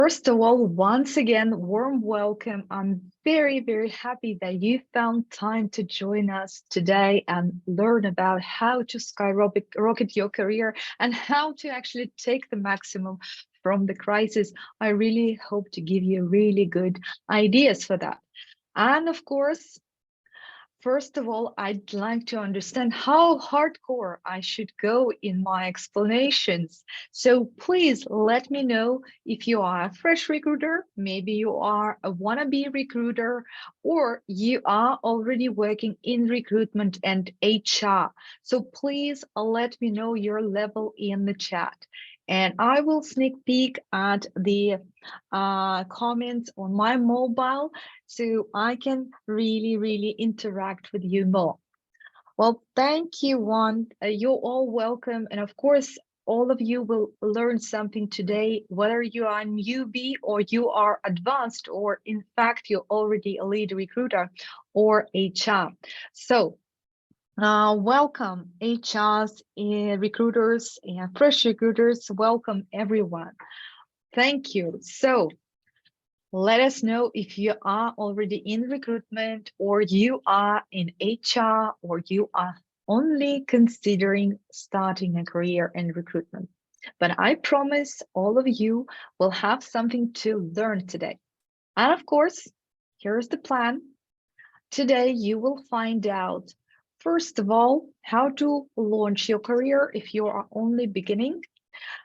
First of all, once again, warm welcome. I'm very happy that you found time to join us today and learn about how to skyrocket your career and how to actually take the maximum from the crisis. I really hope to give you really good ideas for that. And of course, first of all, I'd like to understand how hardcore I should go in my explanations. So please let me know if you are a fresh recruiter, maybe you are a wannabe recruiter, or you are already working in recruitment and HR. So please let me know your level in the chat. And I will sneak peek at the comments on my mobile so I can really interact with you more. Well, thank you, Juan. You're all welcome. And of course, all of you will learn something today, whether you are a newbie or you are advanced, or in fact, you're already a lead recruiter or HR. So welcome HRs, recruiters and fresh recruiters. Welcome everyone. Thank you. So let us know if you are already in recruitment or you are in HR or you are only considering starting a career in recruitment. But I promise all of you will have something to learn today. And of course, here's the plan. Today you will find out, first of all, how to launch your career if you are only beginning,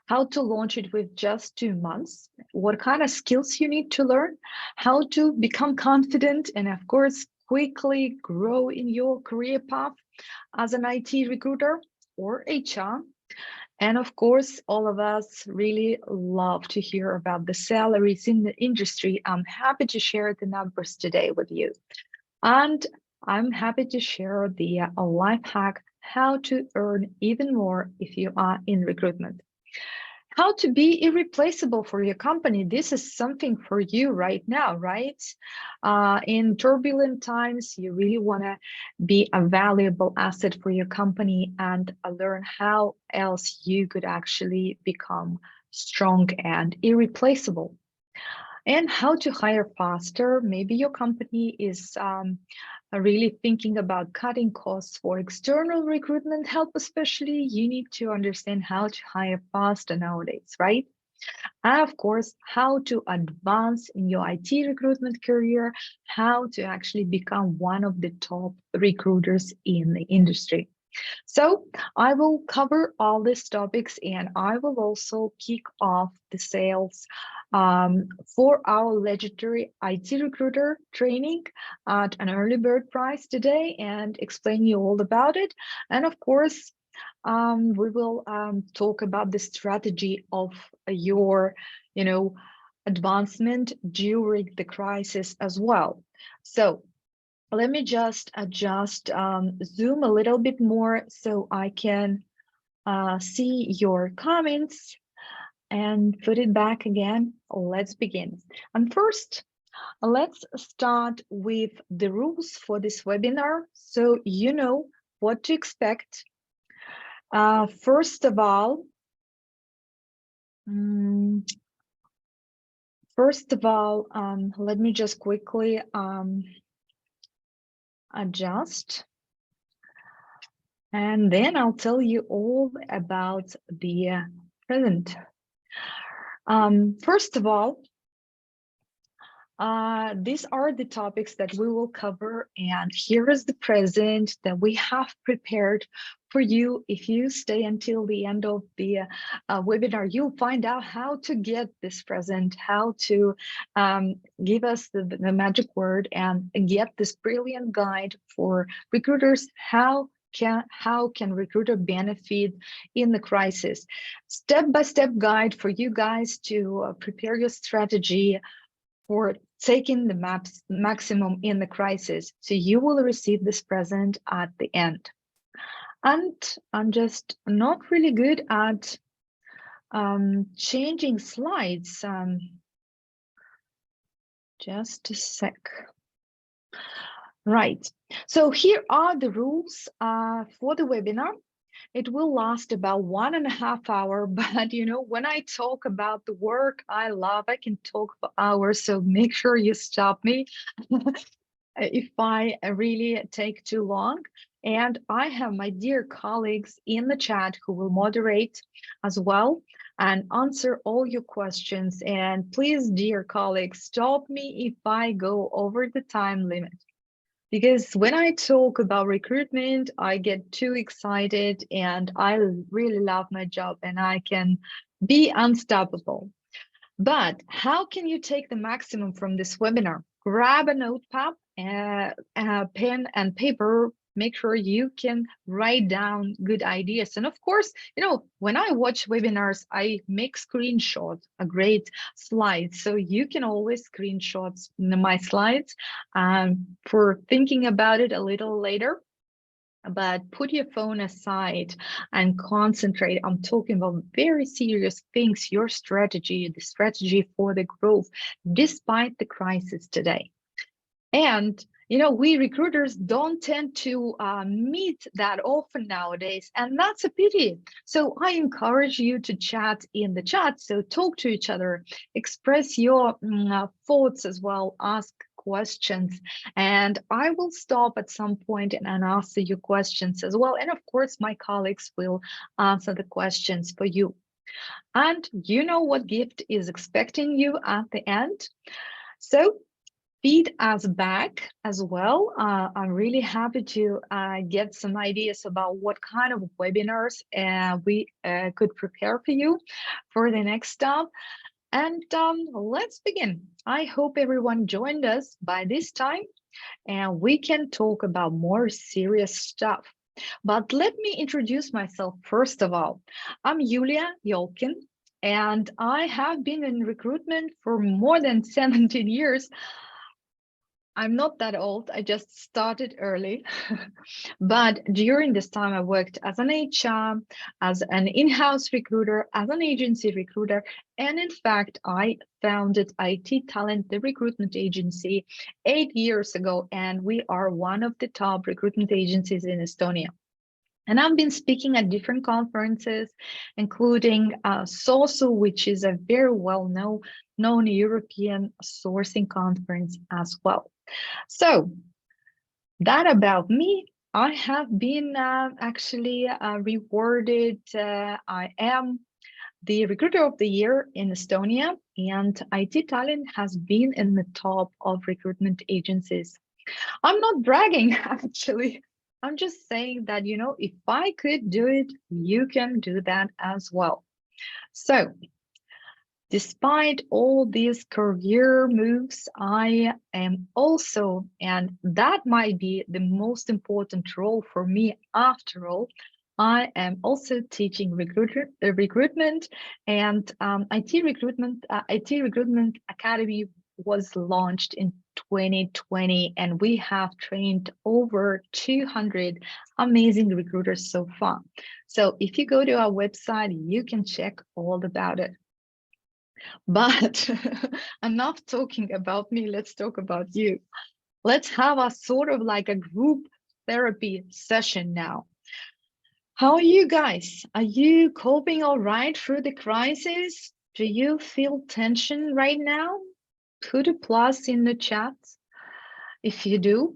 how to launch it with just 2 months, what kind of skills you need to learn, how to become confident, and of course, quickly grow in your career path as an IT recruiter or HR. And of course, all of us really love to hear about the salaries in the industry. I'm happy to share the numbers today with you. And I'm happy to share the life hack, how to earn even more if you are in recruitment. How to be irreplaceable for your company. This is something for you right now, right? In turbulent times, you really want to be a valuable asset for your company and learn how else you could actually become strong and irreplaceable. And how to hire faster. Maybe your company is really thinking about cutting costs for external recruitment help, especially. You need to understand how to hire faster nowadays, right? And of course, how to advance in your IT recruitment career, how to actually become one of the top recruiters in the industry. So I will cover all these topics and I will also kick off the sales for our legendary IT recruiter training at an early bird price today and explain you all about it. And of course, we will talk about the strategy of your, advancement during the crisis as well. So let me just adjust, zoom a little bit more so I can see your comments and put it back again. Let's begin. And first, let's start with the rules for this webinar so you know what to expect. First of all, let me just quickly adjust. And then I'll tell you all about the present. First of all, these are the topics that we will cover, and here is the present that we have prepared for you. If you stay until the end of the webinar, you'll find out how to get this present, how to give us the magic word and get this brilliant guide for recruiters. How can recruiter benefit in the crisis? Step-by-step guide for you guys to prepare your strategy for taking the maximum in the crisis. So you will receive this present at the end. And I'm just not really good at changing slides. Just a sec. Right, so here are the rules for the webinar. It will last about 1.5 hours, but when I talk about the work I love, I can talk for hours. So make sure you stop me if I really take too long. And I have my dear colleagues in the chat who will moderate as well and answer all your questions. And please, dear colleagues, stop me if I go over the time limit. Because when I talk about recruitment, I get too excited and I really love my job and I can be unstoppable. But how can you take the maximum from this webinar? Grab a notepad, a pen and paper. Make sure you can write down good ideas. And of course, when I watch webinars, I make screenshots, a great slide. So you can always screenshots my slides for thinking about it a little later. But put your phone aside and concentrate. I'm talking about very serious things, your strategy, the strategy for the growth, despite the crisis today. And we recruiters don't tend to meet that often nowadays, and that's a pity. So I encourage you to chat in the chat. So talk to each other, express your thoughts as well, ask questions, and I will stop at some point and answer your questions as well. And of course, my colleagues will answer the questions for you. And you know what gift is expecting you at the end. So feed us back as well. I'm really happy to get some ideas about what kind of webinars we could prepare for you for the next stop. And let's begin. I hope everyone joined us by this time and we can talk about more serious stuff. But let me introduce myself first of all. I'm Julia Jolkin, and I have been in recruitment for more than 17 years. I'm not that old, I just started early. But during this time, I worked as an HR, as an in-house recruiter, as an agency recruiter. And in fact, I founded IT Talent, the recruitment agency, 8 years ago. And we are one of the top recruitment agencies in Estonia. And I've been speaking at different conferences, including SOSU, which is a very well-known European sourcing conference as well. So that about me. I have been actually rewarded. I am the Recruiter of the Year in Estonia, and IT Talent has been in the top of recruitment agencies. I'm not bragging, actually. I'm just saying that, if I could do it, you can do that as well. So despite all these career moves, I am also, and that might be the most important role for me after all, I am also teaching recruitment, and IT Recruitment Academy was launched in 2020, and we have trained over 200 amazing recruiters so far. So if you go to our website, you can check all about it. But enough talking about me, let's talk about you. Let's have a sort of like a group therapy session now. How are you guys? Are you coping all right through the crisis? Do you feel tension right now? Put a plus in the chat if you do.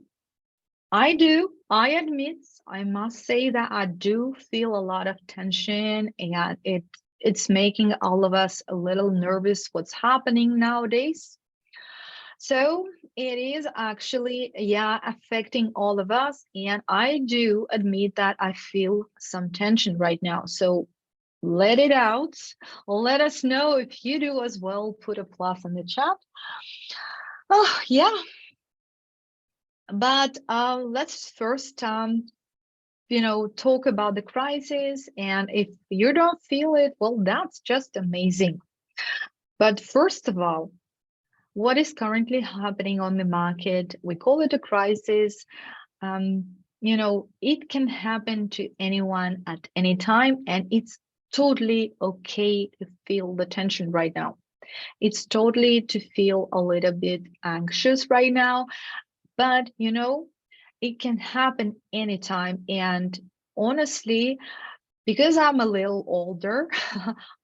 I do. I admit, I must say that I do feel a lot of tension, and it's making all of us a little nervous what's happening nowadays. So it is actually, affecting all of us. And I do admit that I feel some tension right now. So let it out. Let us know if you do as well. Put a plus in the chat. Oh, yeah. But let's first talk about the crisis. And if you don't feel it, well, that's just amazing. But first of all, what is currently happening on the market? We call it a crisis. It can happen to anyone at any time, and it's totally okay to feel the tension right now. It's totally to feel a little bit anxious right now, but it can happen anytime. And honestly, Because I'm a little older,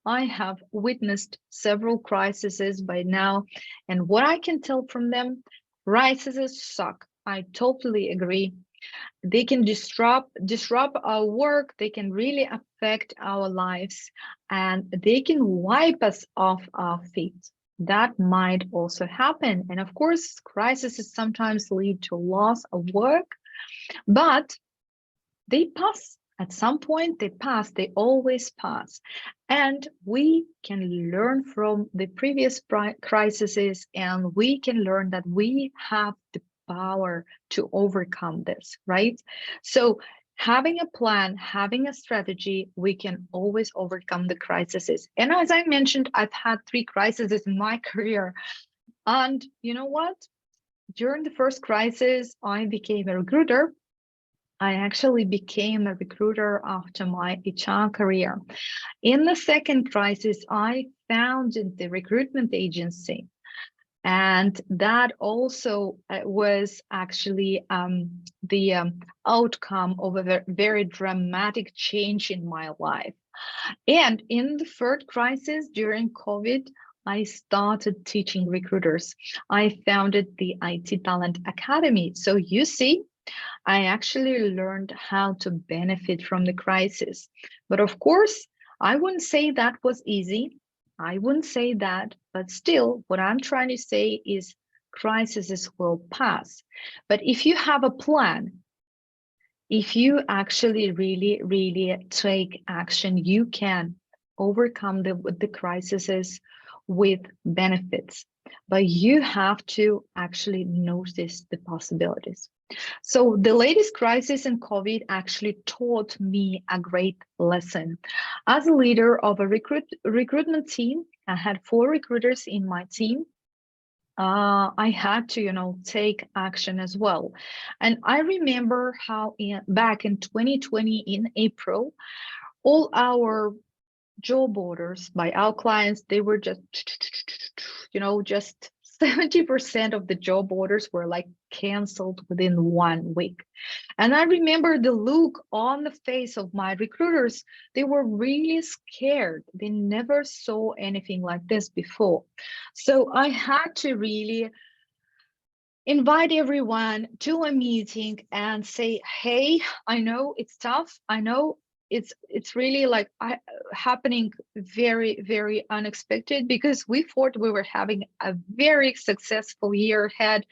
I have witnessed several crises by now. And what I can tell from them, crises suck. I totally agree. They can disrupt our work, they can really affect our lives, and they can wipe us off our feet. That might also happen. And of course, crises sometimes lead to loss of work, but they pass. At some point, they pass, they always pass. And we can learn from the previous crises, and we can learn that we have the power to overcome this, right? So, having a plan, having a strategy, we can always overcome the crises. And as I mentioned, I've had 3 crises in my career. And you know what? During the first crisis, I became a recruiter. I actually became a recruiter after my HR career. In the second crisis, I founded the recruitment agency. And that also was actually the outcome of a very dramatic change in my life. And in the third crisis during COVID, I started teaching recruiters. I founded the IT Talent Academy. So you see, I actually learned how to benefit from the crisis. But of course, I wouldn't say that was easy. I wouldn't say that, but still, what I'm trying to say is crises will pass. But if you have a plan, if you actually really take action, you can overcome the crises with benefits. But you have to actually notice the possibilities. So the latest crisis in COVID actually taught me a great lesson. As a leader of a recruitment team, I had 4 recruiters in my team. I had to, take action as well. And I remember how back in 2020 in April, all our job orders by our clients, they were just 70% of the job orders were like canceled within 1 week. And I remember the look on the face of my recruiters. They were really scared. They never saw anything like this before. So I had to really invite everyone to a meeting and say, hey, I know it's tough. I know it's really like happening very unexpected, because we thought we were having a very successful year ahead,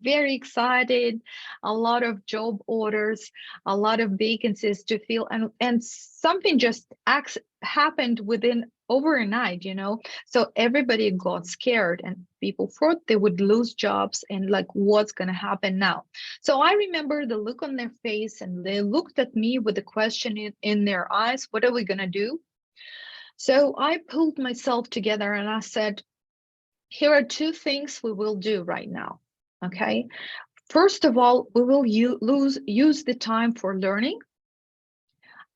very excited, a lot of job orders, a lot of vacancies to fill, and something just happened within overnight. So everybody got scared, and people thought they would lose jobs, and like, what's going to happen now? So I remember the look on their face, and they looked at me with a question in their eyes. What are we going to do? So I pulled myself together and I said, here are 2 things we will do right now. Okay. First of all, we will use the time for learning.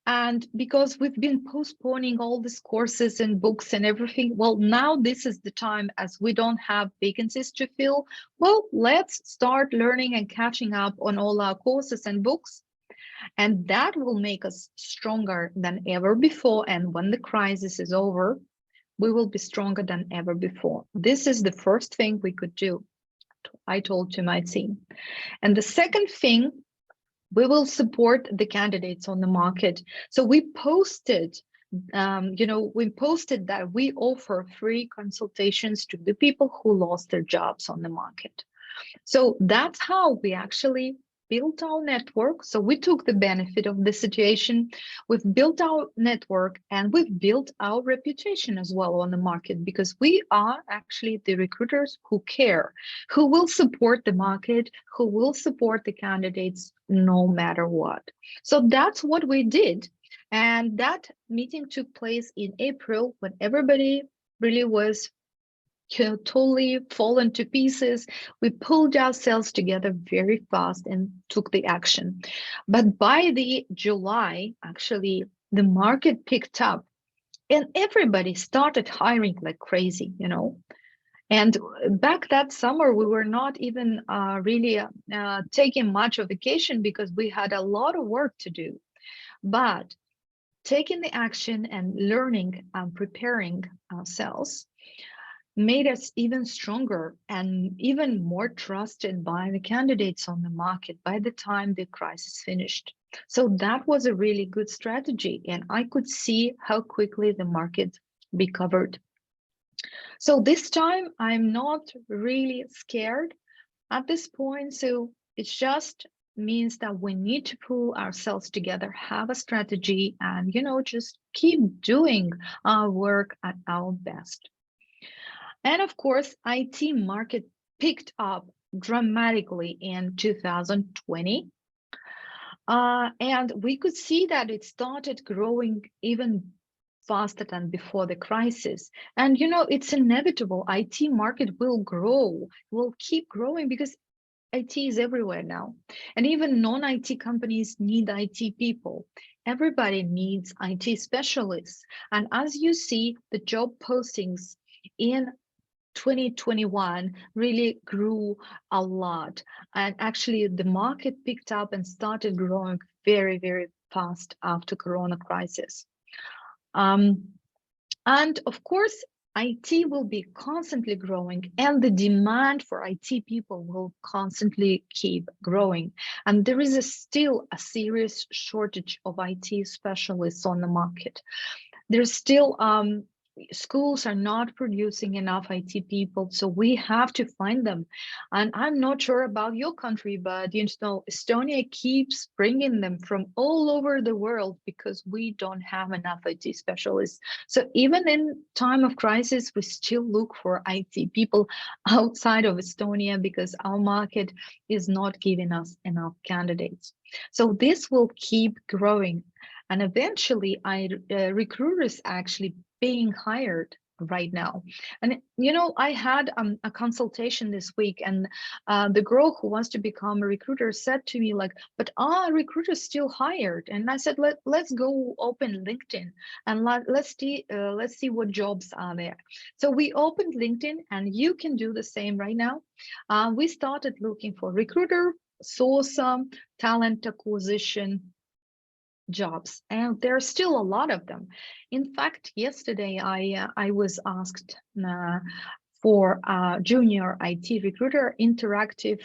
And because we've been postponing all these courses and books and everything, well, now this is the time, as we don't have vacancies to fill. Well, let's start learning and catching up on all our courses and books. And that will make us stronger than ever before. And when the crisis is over, we will be stronger than ever before. This is the first thing we could do, I told to my team. And the second thing, we will support the candidates on the market. So we posted, that we offer free consultations to the people who lost their jobs on the market. So that's how we actually built our network. So we took the benefit of the situation. We've built our network, and we've built our reputation as well on the market, because we are actually the recruiters who care, who will support the market, who will support the candidates no matter what. So that's what we did. And that meeting took place in April, when everybody really was totally fallen to pieces. We pulled ourselves together very fast and took the action. But by the July, actually, the market picked up and everybody started hiring like crazy. And back that summer, we were not even really taking much of vacation, because we had a lot of work to do. But Taking the action and learning and preparing ourselves made us even stronger and even more trusted by the candidates on the market by the time the crisis finished. So that was a really good strategy, and I could see how quickly the market recovered. So this time I'm not really scared at this point. So it just means that we need to pull ourselves together, have a strategy, and just keep doing our work at our best. And of course, IT market picked up dramatically in 2020. And we could see that it started growing even faster than before the crisis. And it's inevitable. IT market will grow, will keep growing because IT is everywhere now. And even non-IT companies need IT people. Everybody needs IT specialists. And as you see, the job postings in 2021 really grew a lot. And actually the market picked up and started growing very, very fast after Corona crisis. And of course, IT will be constantly growing and the demand for IT people will constantly keep growing. And there is still a serious shortage of IT specialists on the market. There's still schools are not producing enough IT people, so we have to find them. And I'm not sure about your country, but Estonia keeps bringing them from all over the world because we don't have enough IT specialists. So even in time of crisis, we still look for IT people outside of Estonia because our market is not giving us enough candidates. So this will keep growing. And eventually, recruiters actually being hired right now. And I had a consultation this week, and the girl who wants to become a recruiter said to me like, "But recruiters still hired." And I said, let's go open LinkedIn and let's see what jobs are there. So we opened LinkedIn, and you can do the same right now. We started looking for recruiter, source, talent acquisition jobs, and there are still a lot of them. In fact, yesterday I was asked for a junior IT recruiter. Interactive,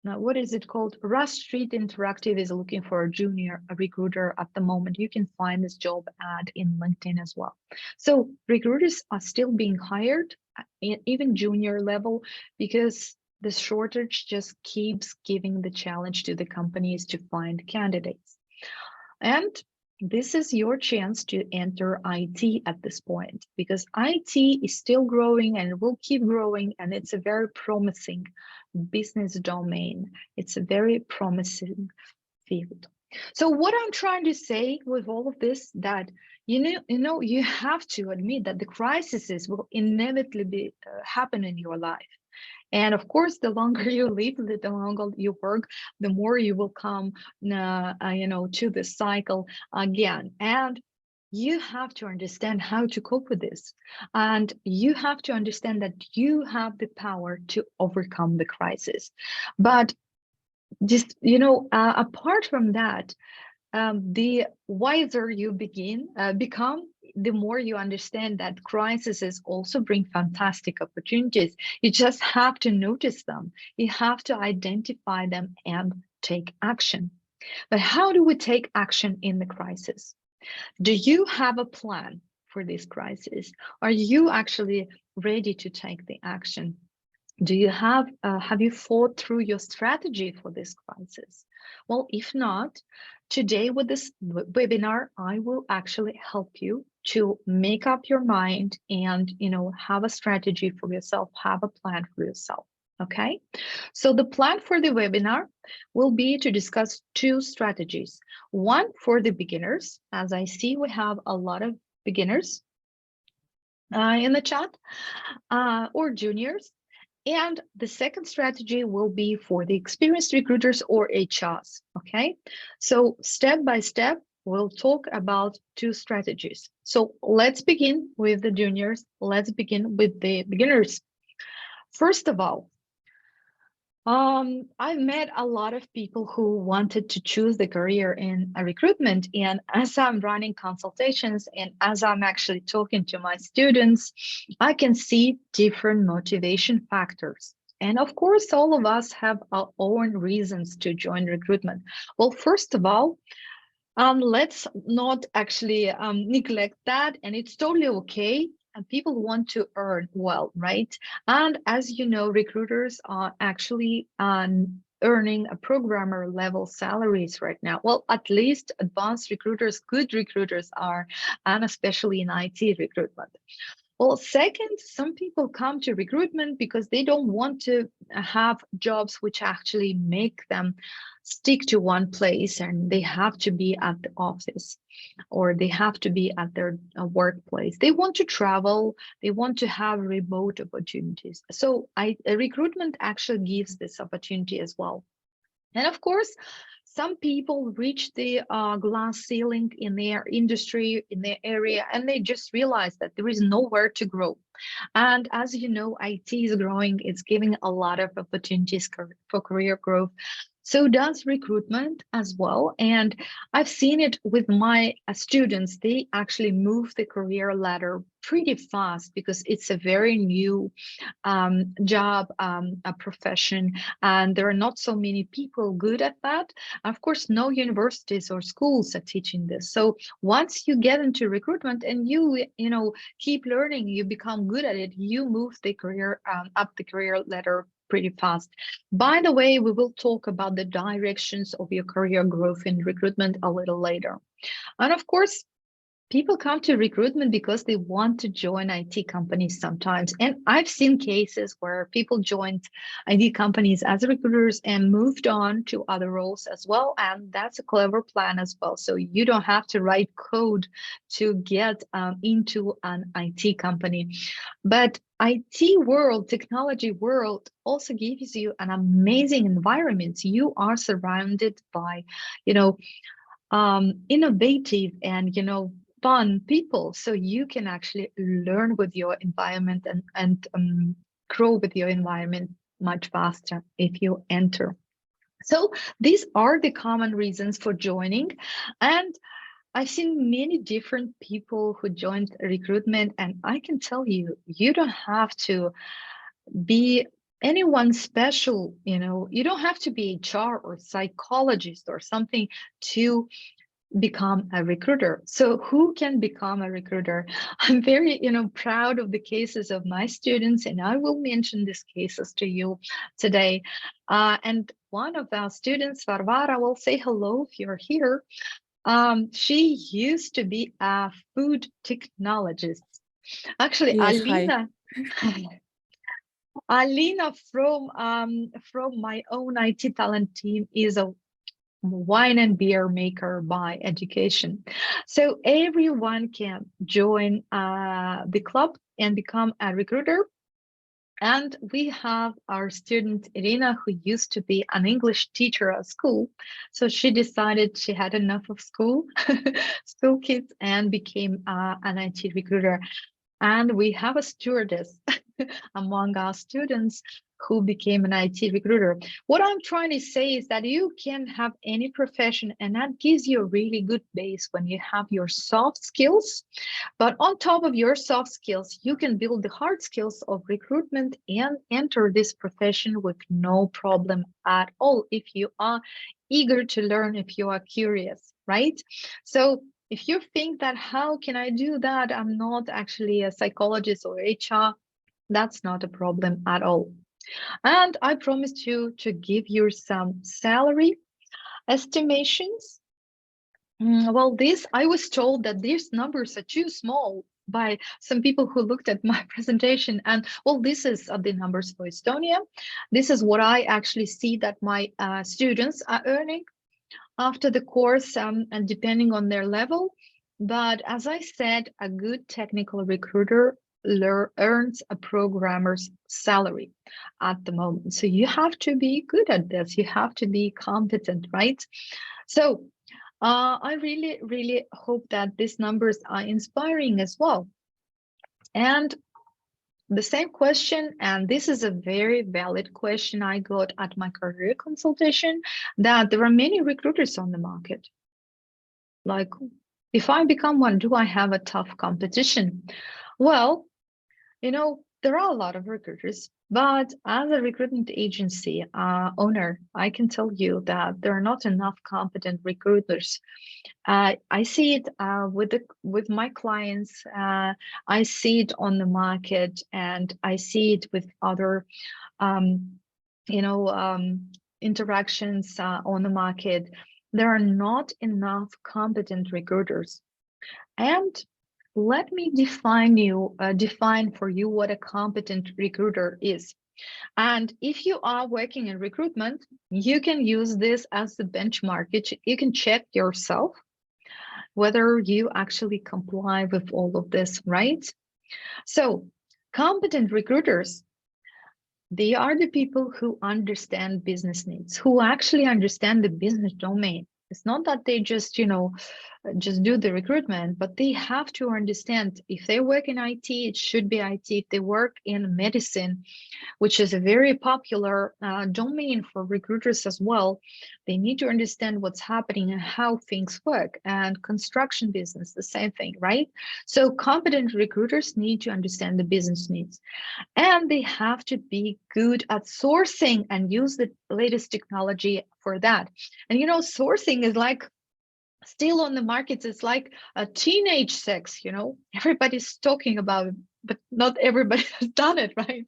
what is it called? Rush Street Interactive is looking for a junior recruiter at the moment. You can find this job ad in LinkedIn as well. So recruiters are still being hired at even junior level because the shortage just keeps giving the challenge to the companies to find candidates. And this is your chance to enter IT at this point because IT is still growing and will keep growing, and it's a very promising business domain. It's a very promising field. So what I'm trying to say with all of this, that you have to admit that the crises will inevitably happen in your life. And of course, the longer you live, the longer you work, the more you will come, to the cycle again. And you have to understand how to cope with this. And you have to understand that you have the power to overcome the crisis. But just, apart from that, the wiser you become, the more you understand that crises also bring fantastic opportunities. You just have to notice them. You have to identify them and take action. But how do we take action in the crisis? Do you have a plan for this crisis? Are you actually ready to take the action? Do you have you thought through your strategy for this crisis? Well, if not, today with this webinar, I will actually help you to make up your mind and have a strategy for yourself, have a plan for yourself. Okay, so the plan for the webinar will be to discuss two strategies. One for the beginners, as I see we have a lot of beginners in the chat, or juniors. And the second strategy will be for the experienced recruiters or HRs, okay? So step by step, we'll talk about two strategies. So let's begin with the juniors. Let's begin with the beginners. First of all, I met a lot of people who wanted to choose the career in a recruitment. And as I'm running consultations and as I'm actually talking to my students, I can see different motivation factors. And of course, all of us have our own reasons to join recruitment. Well, first of all, let's not actually neglect that, and it's totally okay. And people want to earn well, right? And as you know, recruiters are actually earning a programmer level salaries right now. Well, at least advanced recruiters, good recruiters are, and especially in IT recruitment. Well, second, some people come to recruitment because they don't want to have jobs which actually make them stick to one place and they have to be at the office or they have to be at their workplace. They want to travel, they want to have remote opportunities. So recruitment actually gives this opportunity as well. And of course, some people reach the glass ceiling in their industry, in their area, and they just realize that there is nowhere to grow. And as you know, IT is growing, it's giving a lot of opportunities for career growth. So does recruitment as well. And I've seen it with my students. They actually move the career ladder pretty fast because it's a very new job, a profession, and there are not so many people good at that. Of course, no universities or schools are teaching this. So once you get into recruitment and you know keep learning, you become good at it. You move the career up the career ladder pretty fast. By the way, we will talk about the directions of your career growth in recruitment a little later. And of course, people come to recruitment because they want to join IT companies sometimes. And I've seen cases where people joined IT companies as recruiters and moved on to other roles as well. And that's a clever plan as well. So you don't have to write code to get into an IT company. But IT world, technology world also gives you an amazing environment. You are surrounded by, you know, innovative and fun people, so you can actually learn with your environment and grow with your environment much faster if you enter. So these are the common reasons for joining, and I've seen many different people who joined recruitment, and I can tell you, you don't have to be anyone special. You don't have to be HR or psychologist or something to become a recruiter. So who can become a recruiter? I'm very, proud of the cases of my students, and I will mention these cases to you today. And one of our students, Varvara, will say hello if you're here. She used to be a food technologist. Actually, Yes, hi. Alina from my own IT talent team is a wine and beer maker by education. So everyone can join the club and become a recruiter. And we have our student Irina, who used to be an English teacher at school. So she decided she had enough of school, school kids, and became an IT recruiter. And we have a stewardess among our students who became an IT recruiter. What I'm trying to say is that you can have any profession, and that gives you a really good base when you have your soft skills. But on top of your soft skills, you can build the hard skills of recruitment and enter this profession with no problem at all if you are eager to learn, if you are curious, right? So if you think that, how can I do that? I'm not actually a psychologist or HR. That's not a problem at all. And I promised you to give you some salary estimations. Well, I was told that these numbers are too small by some people who looked at my presentation. And well, this is the numbers for Estonia. This is what I actually see that my students are earning after the course, and depending on their level. But as I said, a good technical recruiter earns a programmer's salary at the moment. So you have to be good at this. You have to be competent, right? So I really, really hope that these numbers are inspiring as well. And the same question, and this is a very valid question I got at my career consultation, that there are many recruiters on the market. Like, if I become one, do I have a tough competition? Well, there are a lot of recruiters, but as a recruitment agency owner, I can tell you that there are not enough competent recruiters. I see it with my clients. I see it on the market, and I see it with other, um, interactions on the market. There are not enough competent recruiters. And let me define for you what a competent recruiter is. And if you are working in recruitment, you can use this as the benchmark. You can check yourself whether you actually comply with all of this, right? So, competent recruiters, they are the people who understand business needs, who actually understand the business domain. It's not that they just do the recruitment, but they have to understand, if they work in IT, it should be IT. If they work in medicine, which is a very popular domain for recruiters as well, they need to understand what's happening and how things work. And construction business, the same thing, right? So competent recruiters need to understand the business needs, and they have to be good at sourcing and use the latest technology for that. And sourcing is like still on the markets. It's like a teenage sex, everybody's talking about it, but not everybody has done it, right?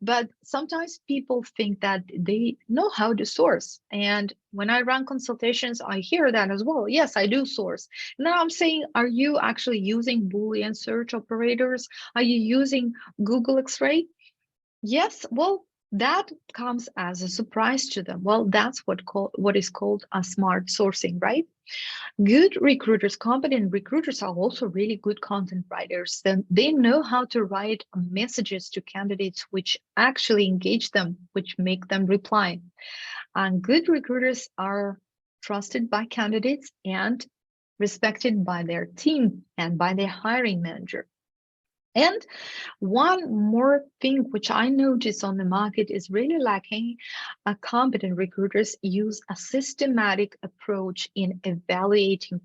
But sometimes people think that they know how to source. And when I run consultations, I hear that as well. Yes, I do source. Now I'm saying, are you actually using Boolean search operators? Are you using Google X-ray? Yes, well, that comes as a surprise to them. Well, that's what is called a smart sourcing, right? Good recruiters, competent recruiters, are also really good content writers. Then they know how to write messages to candidates which actually engage them, which make them reply. And good recruiters are trusted by candidates and respected by their team and by their hiring manager. And one more thing which I notice on the market is really lacking. Competent recruiters use a systematic approach in evaluation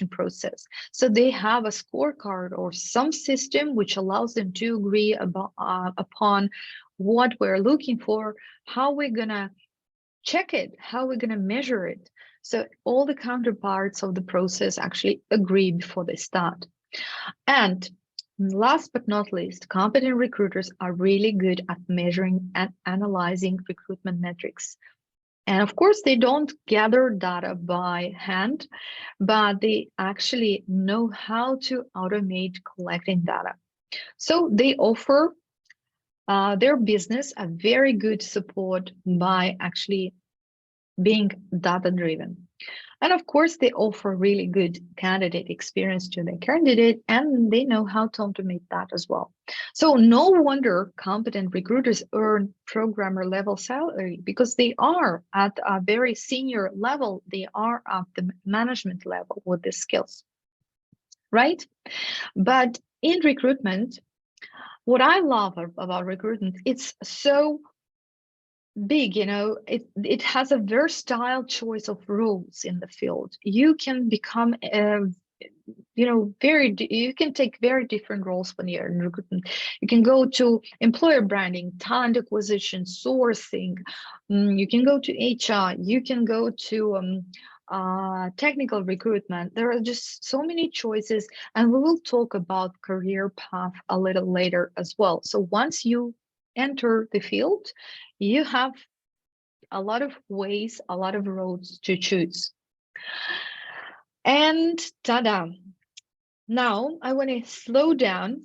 process. So they have a scorecard or some system which allows them to agree upon what we're looking for, how we're gonna check it, how we're gonna measure it. So all the counterparts of the process actually agree before they start. And last but not least, competent recruiters are really good at measuring and analyzing recruitment metrics. And of course, they don't gather data by hand, but they actually know how to automate collecting data. So they offer their business a very good support by actually being data-driven. And of course, they offer really good candidate experience to the candidate, and they know how to automate that as well. So no wonder competent recruiters earn programmer level salary, because they are at a very senior level. They are at the management level with the skills, right? But in recruitment, what I love about recruitment, it's so big, it has a versatile choice of roles in the field. You can become you can take very different roles when you're in recruitment. You can go to employer branding, talent acquisition, sourcing. You can go to HR. You can go to technical recruitment. There are just so many choices, and we will talk about career path a little later as well. So once you enter the field, you have a lot of ways, a lot of roads to choose. And ta-da! Now I want to slow down,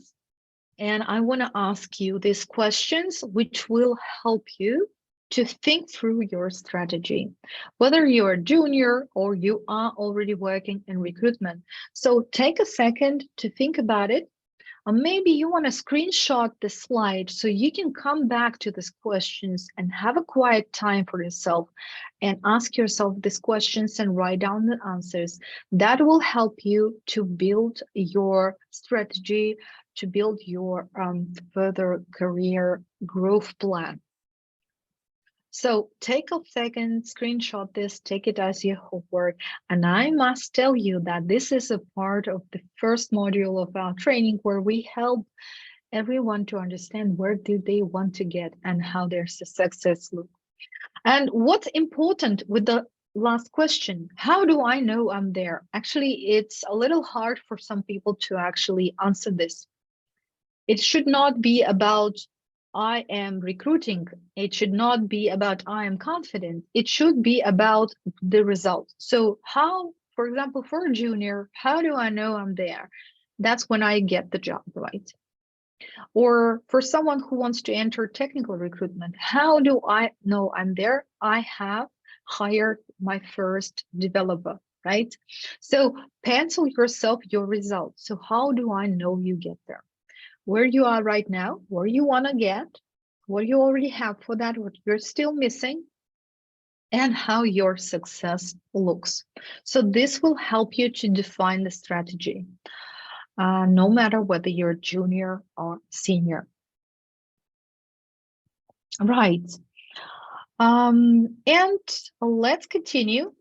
and I want to ask you these questions which will help you to think through your strategy, whether you're a junior or you are already working in recruitment. So take a second to think about it. Or maybe you want to screenshot the slide so you can come back to these questions and have a quiet time for yourself and ask yourself these questions and write down the answers. That will help you to build your strategy, to build your further career growth plan. So take a second, screenshot this, take it as your homework. And I must tell you that this is a part of the first module of our training where we help everyone to understand where do they want to get and how their success look. And what's important with the last question, how do I know I'm there? Actually, it's a little hard for some people to actually answer this. It should not be about I am recruiting. It should not be about I am confident. It should be about the result. So how, for example, for a junior, how do I know I'm there? That's when I get the job, right? Or for someone who wants to enter technical recruitment, how do I know I'm there? I have hired my first developer, right? So pencil yourself your results. So how do I know you get there? Where you are right now, where you want to get, what you already have for that, what you're still missing, and how your success looks. So this will help you to define the strategy, no matter whether you're junior or senior. Right. And let's continue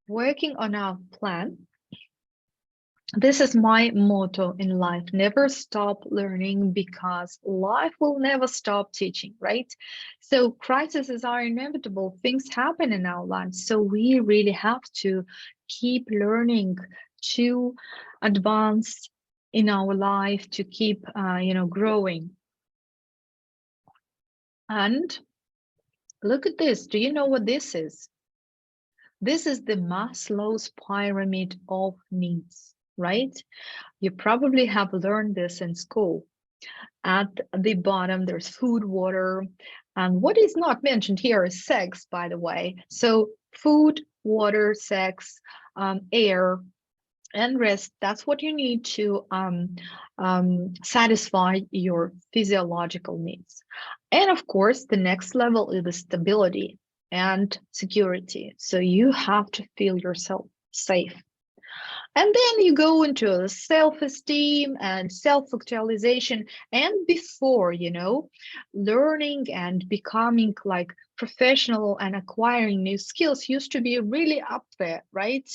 working on our plan. This is my motto in life, never stop learning, because life will never stop teaching, right? So crises are inevitable, things happen in our lives. So we really have to keep learning to advance in our life, to keep, growing. And look at this. Do you know what this is? This is the Maslow's pyramid of needs, right? You probably have learned this in school. At the bottom, there's food, water, and what is not mentioned here is sex, by the way. So food, water, sex, air, and rest, that's what you need to satisfy your physiological needs. And of course, the next level is the stability and security. So you have to feel yourself safe. And then you go into self-esteem and self-actualization. And before, learning and becoming like professional and acquiring new skills used to be really up there, right?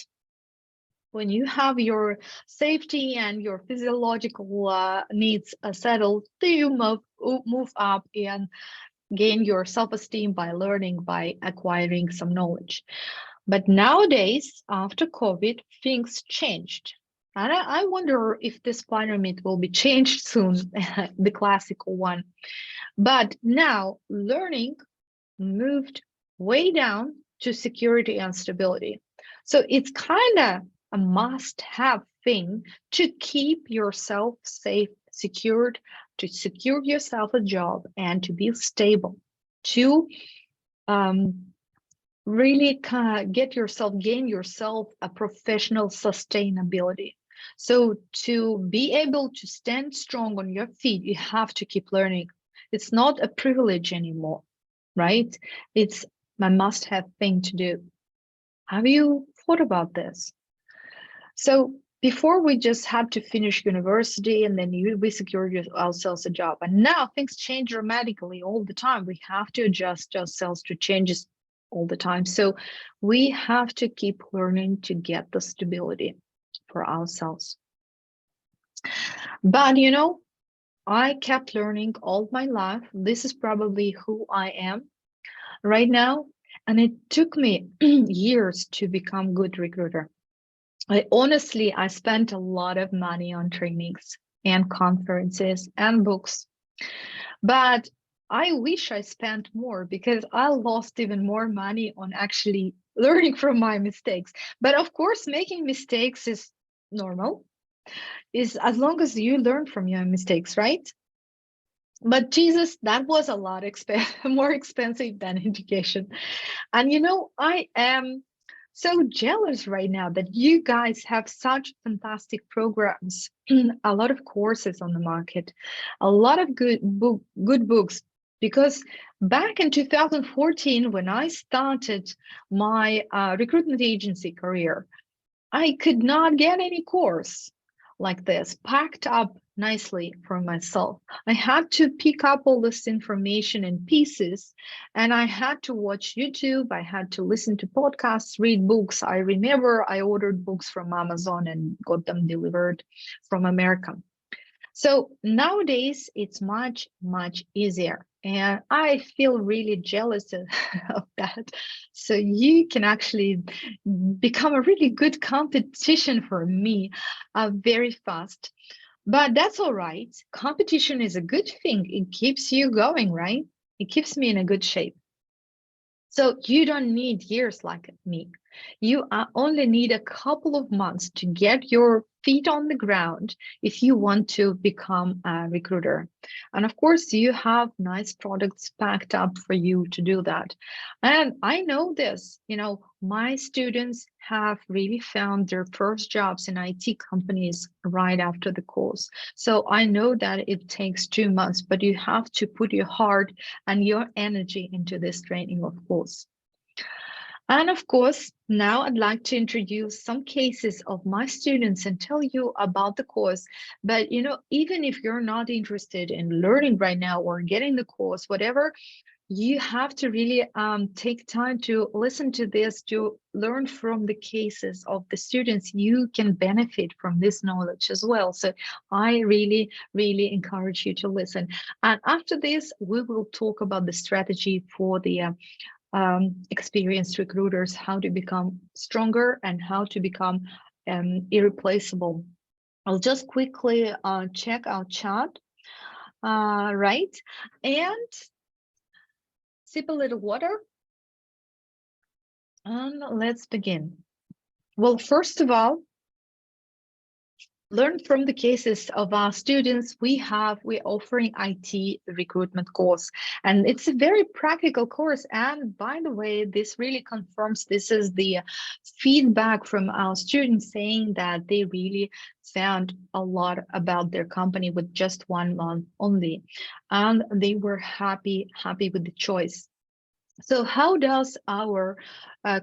When you have your safety and your physiological needs settled, you move up and gain your self-esteem by learning, by acquiring some knowledge. But nowadays, after COVID, things changed. And I wonder if this pyramid will be changed soon, the classical one. But now learning moved way down to security and stability. So it's kind of a must-have thing to keep yourself safe, secured, to secure yourself a job, and to be stable, to really gain yourself a professional sustainability. So to be able to stand strong on your feet, you have to keep learning. It's not a privilege anymore, right? It's a must-have thing to do. Have you thought about this? So before we just had to finish university and then we secured ourselves a job. And now things change dramatically all the time. We have to adjust ourselves to changes all the time. So we have to keep learning to get the stability for ourselves. But I kept learning all my life. This is probably who I am right now. And it took me years to become good recruiter. I spent a lot of money on trainings and conferences and books, but I wish I spent more because I lost even more money on actually learning from my mistakes. But of course, making mistakes is normal, is as long as you learn from your mistakes, right? But Jesus, that was a lot more expensive than education. And I am so jealous right now that you guys have such fantastic programs, a lot of courses on the market, a lot of good books. Because back in 2014, when I started my recruitment agency career, I could not get any course. like this, packed up nicely for myself. I had to pick up all this information in pieces, and I had to watch YouTube. I had to listen to podcasts, read books. I remember I ordered books from Amazon and got them delivered from America. So nowadays it's much, much easier. And I feel really jealous of that. So you can actually become a really good competition for me very fast. But that's all right. Competition is a good thing. It keeps you going, right? It keeps me in a good shape. So you don't need years like me. You only need a couple of months to get your feet on the ground if you want to become a recruiter. And of course, you have nice products packed up for you to do that. And I know this, my students have really found their first jobs in IT companies right after the course. So I know that it takes 2 months, but you have to put your heart and your energy into this training, of course. And of course, now I'd like to introduce some cases of my students and tell you about the course. But, even if you're not interested in learning right now or getting the course, whatever, you have to really take time to listen to this, to learn from the cases of the students. You can benefit from this knowledge as well. So I really, really encourage you to listen. And after this, we will talk about the strategy for the experienced recruiters, how to become stronger and how to become irreplaceable. I'll just quickly check our chat, right? And sip a little water. And let's begin. Well, first of all, learn from the cases of our students. We're offering IT recruitment course, and it's a very practical course. And by the way, this really confirms this is the feedback from our students saying that they really found a lot about their company with just 1 month only, and they were happy with the choice. So how does our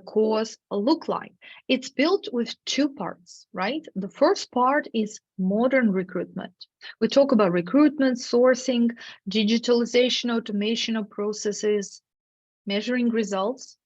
course look like? It's built with 2 parts, right? The first part is modern recruitment. We talk about recruitment, sourcing, digitalization, automation of processes, measuring results.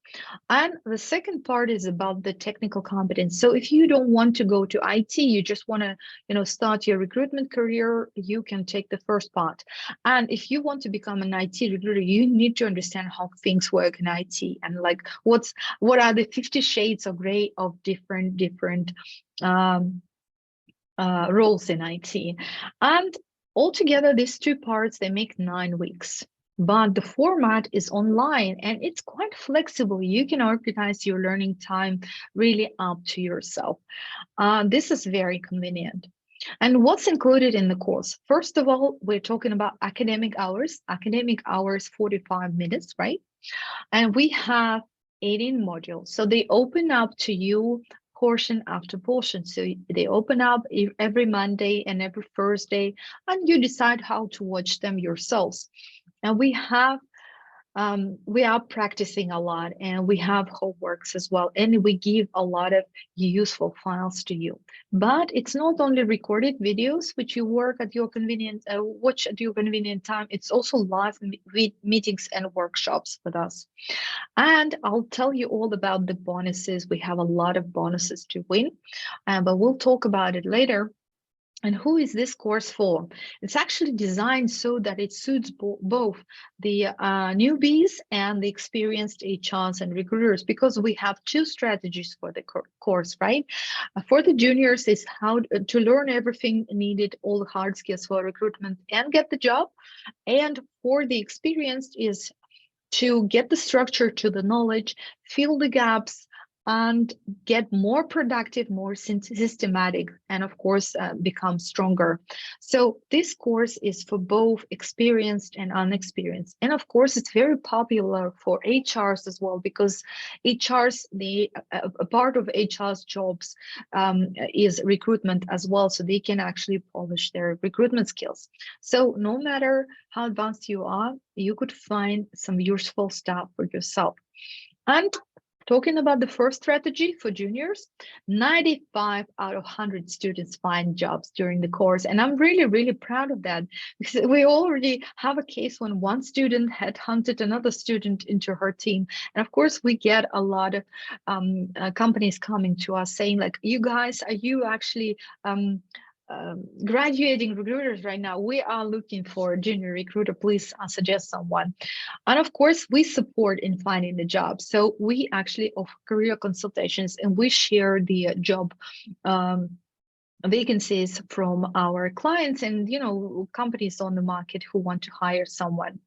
And the second part is about the technical competence. So if you don't want to go to IT, you just want to, start your recruitment career, you can take the first part. And if you want to become an IT recruiter, you need to understand how things work in IT and like what are the 50 shades of gray of different roles in IT. And altogether, these 2 parts, they make 9 weeks. But the format is online and it's quite flexible. You can organize your learning time really up to yourself. This is very convenient. And what's included in the course? First of all, we're talking about academic hours, 45 minutes, right? And we have 18 modules. So they open up to you portion after portion. So they open up every Monday and every Thursday, and you decide how to watch them yourselves. And we are practicing a lot, and we have homeworks as well, and we give a lot of useful files to you. But it's not only recorded videos which you work at your convenience, watch at your convenient time. It's also live meetings and workshops with us. And I'll tell you all about the bonuses. We have a lot of bonuses to win, but we'll talk about it later. And who is this course for? It's actually designed so that it suits both the newbies and the experienced HRs and recruiters, because we have 2 strategies for the course, right? For the juniors is how to learn everything needed, all the hard skills for recruitment and get the job. And for the experienced is to get the structure to the knowledge, fill the gaps, and get more productive, more systematic, and of course, become stronger. So this course is for both experienced and unexperienced. And of course, it's very popular for HRs as well, because HRs, a part of HR's jobs is recruitment as well. So they can actually polish their recruitment skills. So no matter how advanced you are, you could find some useful stuff for yourself. And Talking about the first strategy for juniors, 95 out of 100 students find jobs during the course. And I'm really, really proud of that because we already have a case when one student had hunted another student into her team. And of course, we get a lot of companies coming to us saying like, you guys, are you actually graduating recruiters right now? We are looking for a junior recruiter. Please suggest someone. And of course, we support in finding the job. So we actually offer career consultations and we share the job vacancies from our clients and companies on the market who want to hire someone.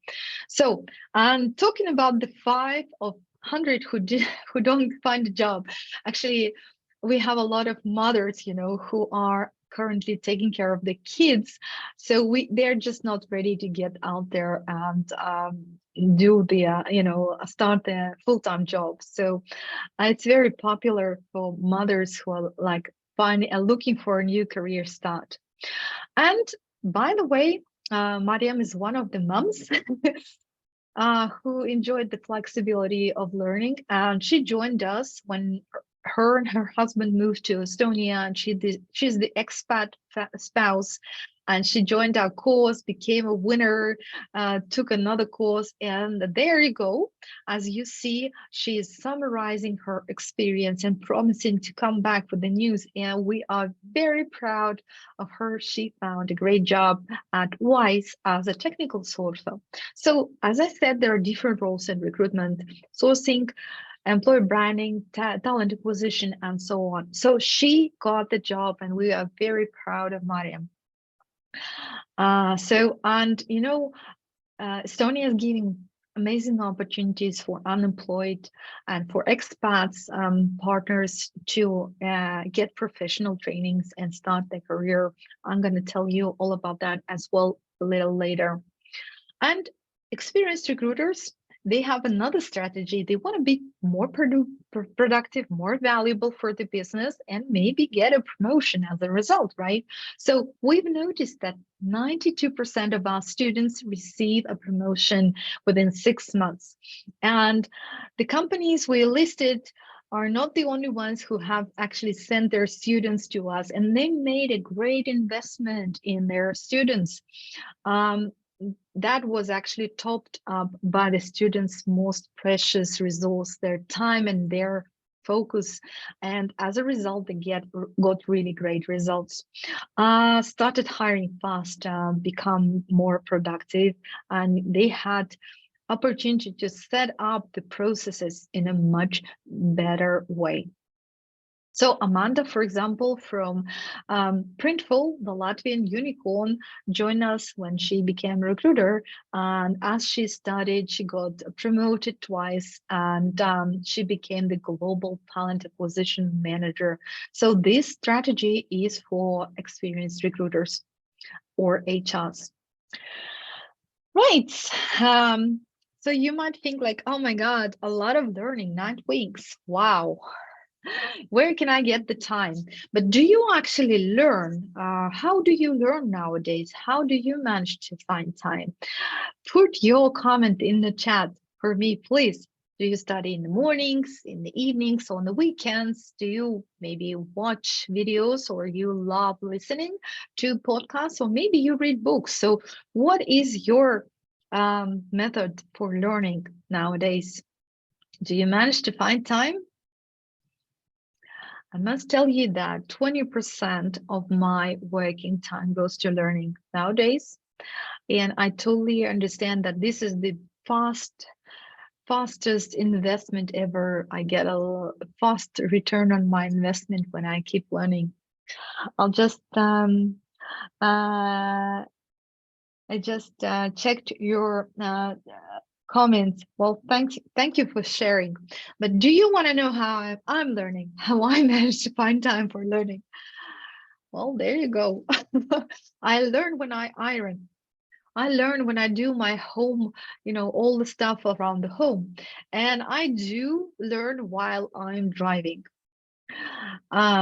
So I'm talking about the 5 of 100 who don't find a job. Actually, we have a lot of mothers, who are currently taking care of the kids, so they're just not ready to get out there and do the start the full-time job. So it's very popular for mothers who are like finding looking for a new career start. And by the way, Mariam is one of the moms who enjoyed the flexibility of learning, and she joined us when her and her husband moved to Estonia, and she's the expat spouse, and she joined our course, became a winner, took another course, and there you go. As you see, she is summarizing her experience and promising to come back for the news, and we are very proud of her. She found a great job at Wise as a technical sourcer. So as I said, there are different roles in recruitment: sourcing, employer branding, talent acquisition, and so on. So she got the job, and we are very proud of Mariam. Estonia is giving amazing opportunities for unemployed and for expats partners to get professional trainings and start their career. I'm going to tell you all about that as well a little later. And experienced recruiters, they have another strategy. They want to be more productive, more valuable for the business, and maybe get a promotion as a result, right? So we've noticed that 92% of our students receive a promotion within 6 months. And the companies we listed are not the only ones who have actually sent their students to us, and they made a great investment in their students. That was actually topped up by the students' most precious resource, their time and their focus. And as a result, they got really great results. Started hiring fast, become more productive, and they had opportunity to set up the processes in a much better way. So Amanda, for example, from Printful, the Latvian unicorn, joined us when she became a recruiter. And as she studied, she got promoted twice, and she became the global talent acquisition manager. So this strategy is for experienced recruiters or HRs. Right. So you might think like, oh my God, a lot of learning, 9 weeks. Wow. Where can I get the time? But do you actually learn? How do you learn nowadays? How do you manage to find time? Put your comment in the chat for me, please. Do you study in the mornings, in the evenings, on the weekends? Do you maybe watch videos, or you love listening to podcasts, or maybe you read books? So what is your method for learning nowadays? Do you manage to find time? I must tell you that 20% of my working time goes to learning nowadays. And I totally understand that this is the fastest investment ever. I get a fast return on my investment when I keep learning. I just checked your comments. Well, thank you for sharing. But do you want to know how I'm learning, how I managed to find time for learning? Well, there you go. I learn when I iron. I learn when I do my home, all the stuff around the home. And I do learn while I'm driving.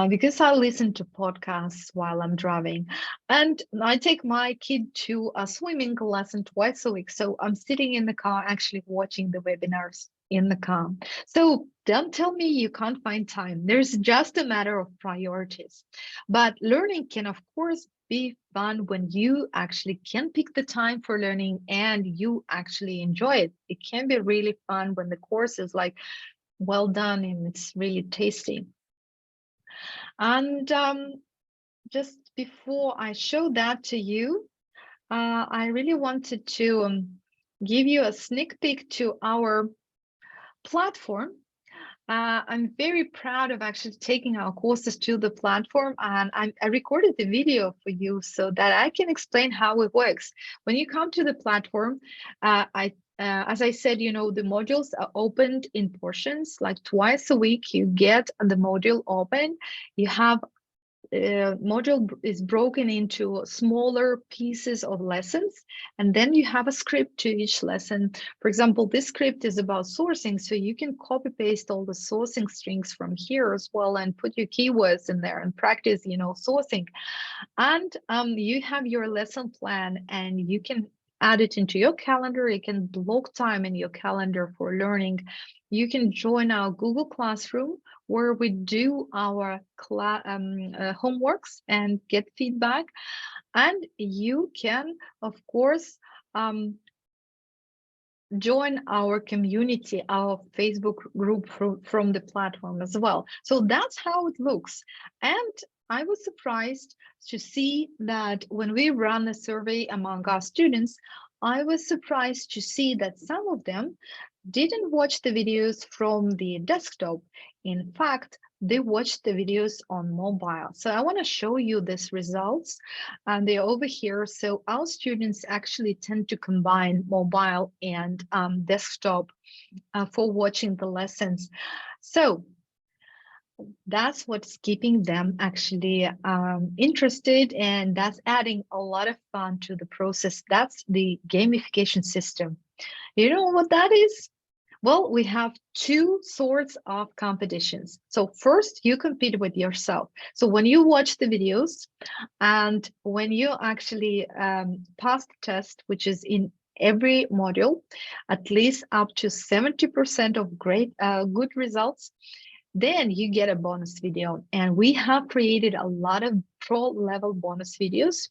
Because I listen to podcasts while I'm driving, and I take my kid to a swimming lesson twice a week. So I'm sitting in the car actually watching the webinars in the car. So don't tell me you can't find time. There's just a matter of priorities. But learning can, of course, be fun when you actually can pick the time for learning and you actually enjoy it. It can be really fun when the course is like well done and it's really tasty. And just before I show that to you, I really wanted to give you a sneak peek to our platform. I'm very proud of actually taking our courses to the platform, and I recorded the video for you so that I can explain how it works. When you come to the platform, as I said, you know, the modules are opened in portions, like twice a week. You get the module open. You have module is broken into smaller pieces of lessons, and then you have a script to each lesson. For example, this script is about sourcing, so you can copy paste all the sourcing strings from here as well and put your keywords in there and practice, you know, sourcing. And you have your lesson plan, and you can add it into your calendar. You can block time in your calendar for learning. You can join our Google Classroom where we do our homeworks and get feedback. And you can, of course, join our community, our Facebook group from the platform as well. So that's how it looks. And I was surprised to see that when we run a survey among our students, I was surprised to see that some of them didn't watch the videos from the desktop. In fact, they watched the videos on mobile. So I want to show you these results, and they're over here. So our students actually tend to combine mobile and desktop for watching the lessons. So that's what's keeping them actually interested, and that's adding a lot of fun to the process. That's the gamification system. You know what that is? Well, we have two sorts of competitions. So first, you compete with yourself. So when you watch the videos and when you actually pass the test, which is in every module, at least up to 70% of good results, then you get a bonus video. And we have created a lot of pro level bonus videos.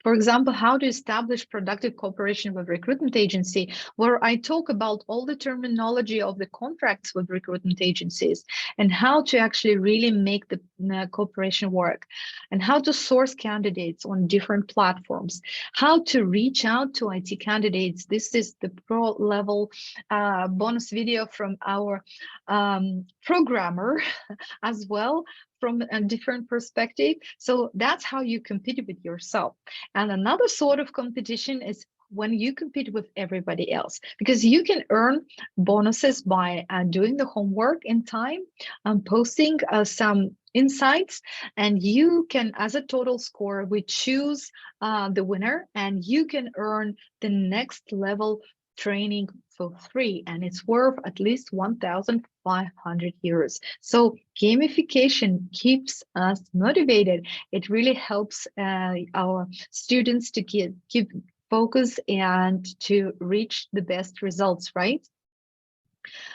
For example, how to establish productive cooperation with recruitment agency, where I talk about all the terminology of the contracts with recruitment agencies and how to actually really make the cooperation work, and how to source candidates on different platforms, how to reach out to IT candidates. This is the pro level bonus video from our programmer as well, from a different perspective. So that's how you compete with yourself. And another sort of competition is when you compete with everybody else, because you can earn bonuses by doing the homework in time, posting some insights, and you can, as a total score, we choose the winner, and you can earn the next level training for free, and it's worth at least 1,500 euros. So gamification keeps us motivated. It really helps our students to keep focus and to reach the best results, right?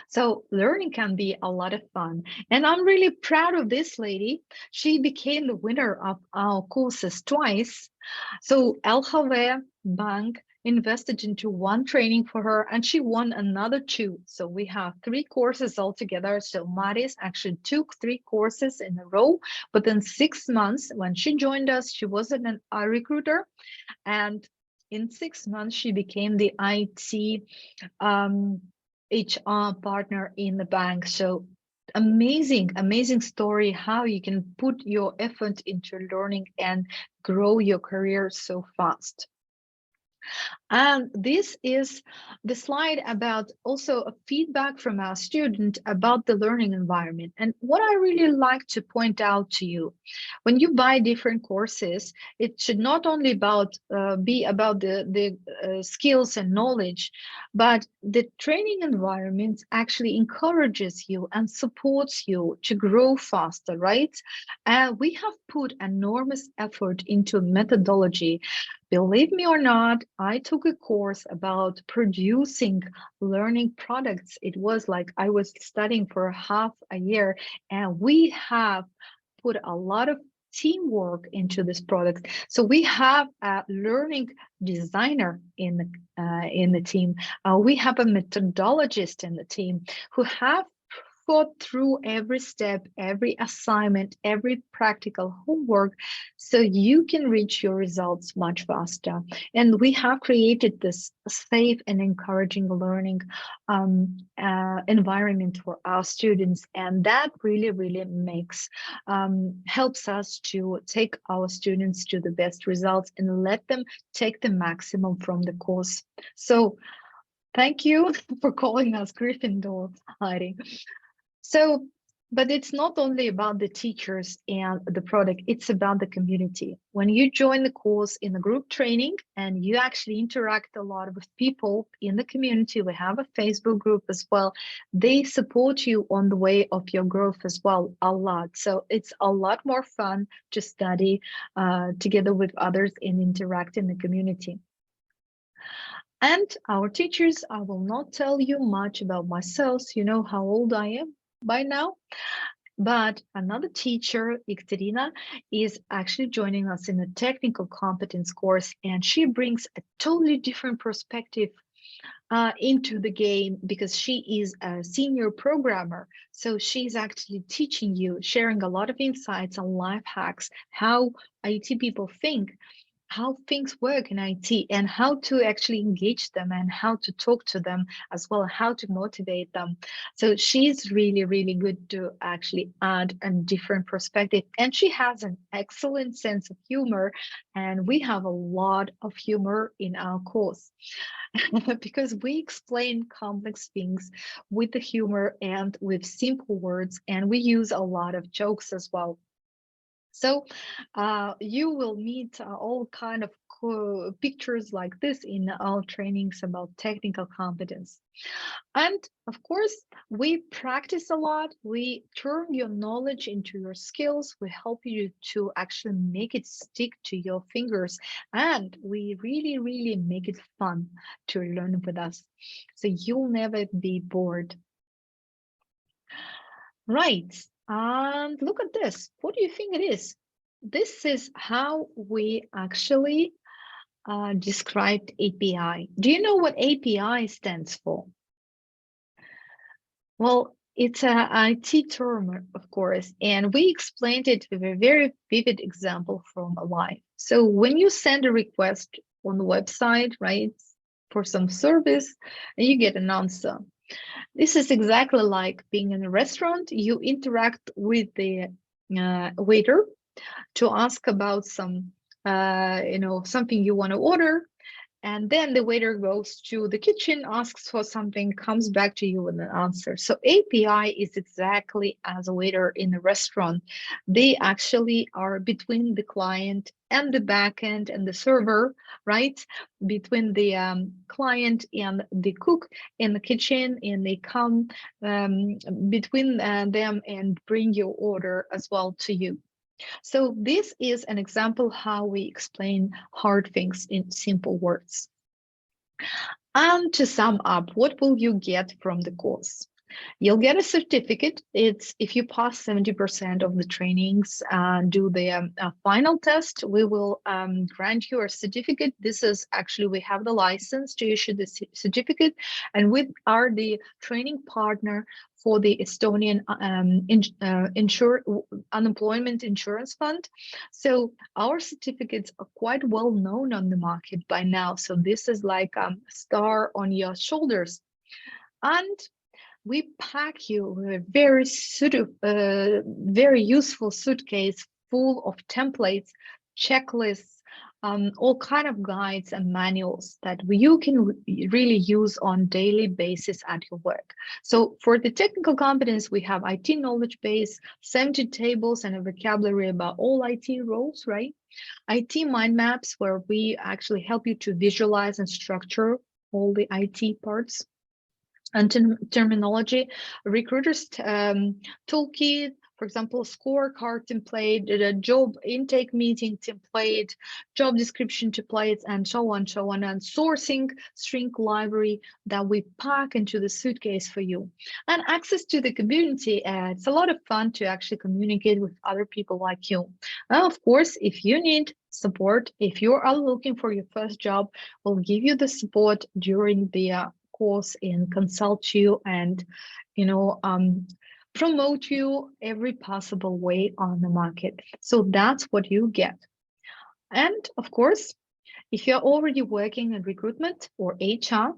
So learning can be a lot of fun. And I'm really proud of this lady. She became the winner of our courses twice. So LHV Bank invested into one training for her, and she won another two. So we have three courses altogether. So Maris actually took three courses in a row, but in 6 months when she joined us, she wasn't a recruiter. And in 6 months, she became the IT HR partner in the bank. So amazing story how you can put your effort into learning and grow your career so fast. And this is the slide about also a feedback from our student about the learning environment. And what I really like to point out to you, when you buy different courses, it should not only be about the skills and knowledge, but the training environment actually encourages you and supports you to grow faster, right? And we have put enormous effort into methodology. Believe me or not, I took a course about producing learning products. It was like I was studying for half a year, and we have put a lot of teamwork into this product. So we have a learning designer in the team. We have a methodologist in the team who have thought through every step, every assignment, every practical homework, so you can reach your results much faster. And we have created this safe and encouraging learning environment for our students, and that really, really helps us to take our students to the best results and let them take the maximum from the course. So thank you for calling us Gryffindor, Heidi. So, but it's not only about the teachers and the product, it's about the community. When you join the course in a group training and you actually interact a lot with people in the community, we have a Facebook group as well, they support you on the way of your growth as well, a lot. So it's a lot more fun to study together with others and interact in the community. And our teachers, I will not tell you much about myself. You know how old I am by now. But another teacher, Ekaterina, is actually joining us in a technical competence course, and she brings a totally different perspective into the game because she is a senior programmer. So she's actually teaching you, sharing a lot of insights on life hacks, how IT people think, how things work in IT, and how to actually engage them and how to talk to them as well, how to motivate them. So she's really, really good to actually add a different perspective. And she has an excellent sense of humor. And we have a lot of humor in our course because we explain complex things with the humor and with simple words. And we use a lot of jokes as well. So you will meet all kind of cool pictures like this in our trainings about technical competence. And of course, we practice a lot. We turn your knowledge into your skills. We help you to actually make it stick to your fingers. And we really, really make it fun to learn with us. So you'll never be bored. Right. And look at this. What do you think it is? This is how we actually described API. Do you know what API stands for? Well, it's an IT term, of course, and we explained it with a very vivid example from a life. So when you send a request on the website, right, for some service, and you get an answer. This is exactly like being in a restaurant. You interact with the waiter to ask about some, something you want to order. And then the waiter goes to the kitchen, asks for something, comes back to you with an answer. So API is exactly as a waiter in a restaurant. They actually are between the client and the backend and the server, right? Between the client and the cook in the kitchen, and they come between them and bring your order as well to you. So this is an example how we explain hard things in simple words. And to sum up, what will you get from the course? You'll get a certificate. It's if you pass 70% of the trainings and do the final test, we will grant you a certificate. This is actually, we have the license to issue the certificate, and we are the training partner for the Estonian unemployment insurance fund. So our certificates are quite well known on the market by now. So this is like a star on your shoulders. And we pack you with a very useful suitcase full of templates, checklists, all kind of guides and manuals that you can really use on daily basis at your work. So for the technical competence, we have IT knowledge base, 70 tables and a vocabulary about all IT roles, right? IT mind maps, where we actually help you to visualize and structure all the IT parts and terminology, recruiters toolkit, for example, scorecard template, the job intake meeting template, job description templates, and so on, and sourcing string library that we pack into the suitcase for you. And access to the community, it's a lot of fun to actually communicate with other people like you. And of course, if you need support, if you are looking for your first job, we'll give you the support during the course and consult you and promote you every possible way on the market. So that's what you get. And of course, if you're already working in recruitment or HR,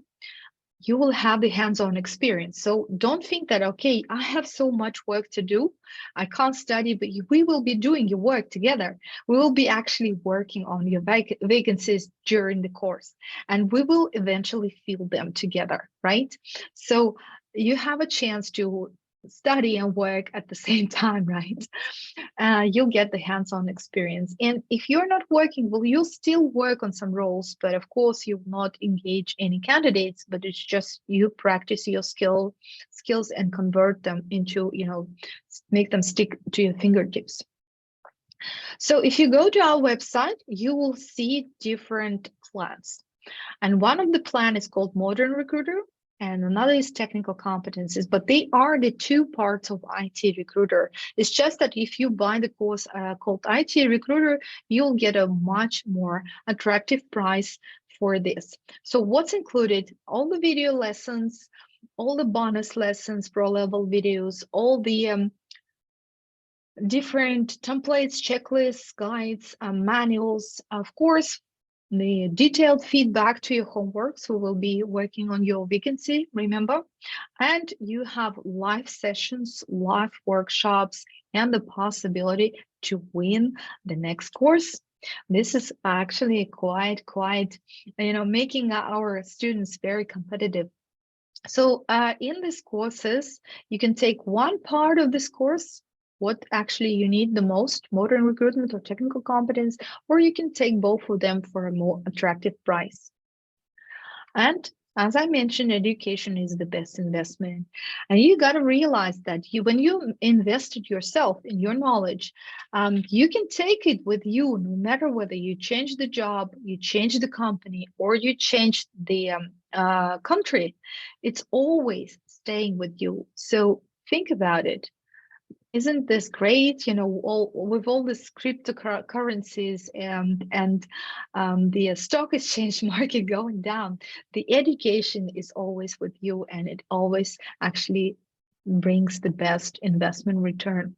you will have the hands-on experience. So don't think that, okay, I have so much work to do, I can't study, but we will be doing your work together. We will be actually working on your vacancies during the course, and we will eventually fill them together, right? So you have a chance to study and work at the same time, right? You'll get the hands-on experience. And if you're not working, well, you'll still work on some roles, but of course you will not engage any candidates, but it's just you practice your skills and convert them into, make them stick to your fingertips. So if you go to our website, you will see different plans. And one of the plan is called Modern Recruiter, and another is technical competencies, but they are the two parts of IT Recruiter. It's just that if you buy the course called IT Recruiter, you'll get a much more attractive price for this. So what's included? All the video lessons, all the bonus lessons, pro level videos, all the different templates, checklists, guides, manuals, of course, the detailed feedback to your homework. So we'll be working on your vacancy, remember? And you have live sessions, live workshops, and the possibility to win the next course. This is actually quite, making our students very competitive. So in these courses, you can take one part of this course, what actually you need the most, modern recruitment or technical competence, or you can take both of them for a more attractive price. And as I mentioned, education is the best investment. And you got to realize that when you invested yourself in your knowledge, you can take it with you no matter whether you change the job, you change the company, or you change the country. It's always staying with you. So think about it. Isn't this great? With all this cryptocurrencies and the stock exchange market going down, the education is always with you, and it always actually brings the best investment return.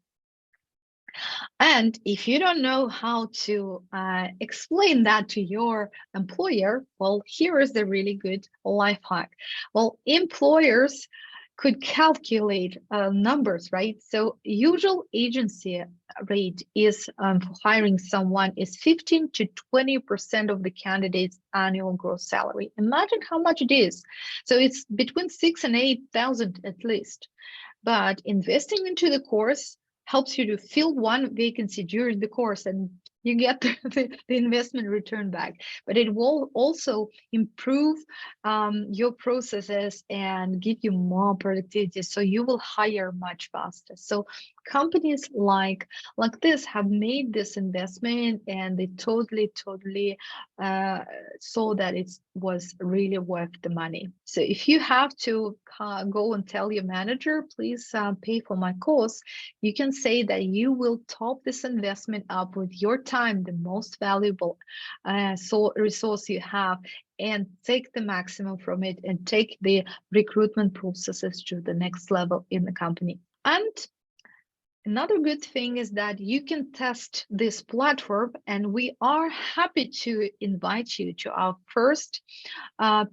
And if you don't know how to explain that to your employer, well, here is the really good life hack. Well, employers could calculate numbers, right? So usual agency rate is for hiring someone is 15 to 20% of the candidate's annual gross salary. Imagine how much it is. So it's between 6,000 and 8,000 at least. But investing into the course helps you to fill one vacancy during the course, and you get the investment return back. But it will also improve your processes and give you more productivity, so you will hire much faster. So companies like this have made this investment, and they totally saw that it was really worth the money. So if you have to go and tell your manager, please pay for my course, you can say that you will top this investment up with your time, the most valuable resource you have, and take the maximum from it and take the recruitment processes to the next level in the company. And another good thing is that you can test this platform, and we are happy to invite you to our first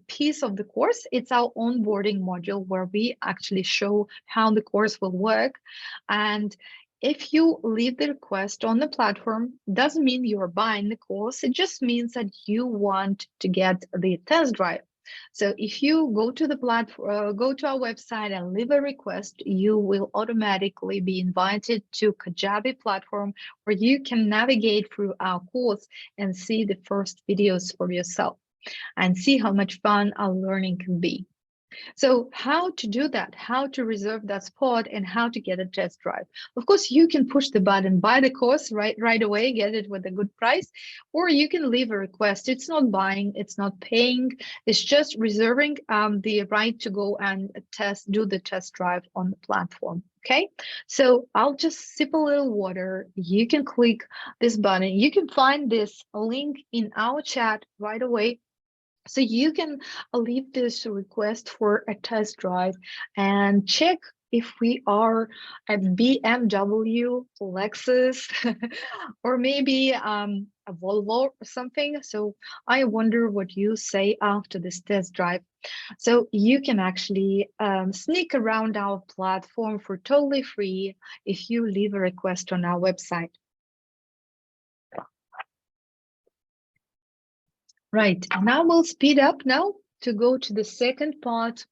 piece of the course. It's our onboarding module, where we actually show how the course will work. And If you leave the request on the platform, doesn't mean you're buying the course. It just means that you want to get the test drive. So if you go to the platform, go to our website and leave a request, you will automatically be invited to Kajabi platform, where you can navigate through our course and see the first videos for yourself and see how much fun our learning can be. So how to do that, how to reserve that spot, and how to get a test drive. Of course, you can push the button, buy the course right away, get it with a good price, or you can leave a request. It's not buying, it's not paying, it's just reserving the right to go and do the test drive on the platform. Okay, so I'll just sip a little water. You can click this button. You can find this link in our chat right away. So you can leave this request for a test drive and check if we are at BMW, Lexus, or maybe a Volvo or something. So I wonder what you say after this test drive. So you can actually sneak around our platform for totally free if you leave a request on our website. Right, now we'll speed up now to go to the second part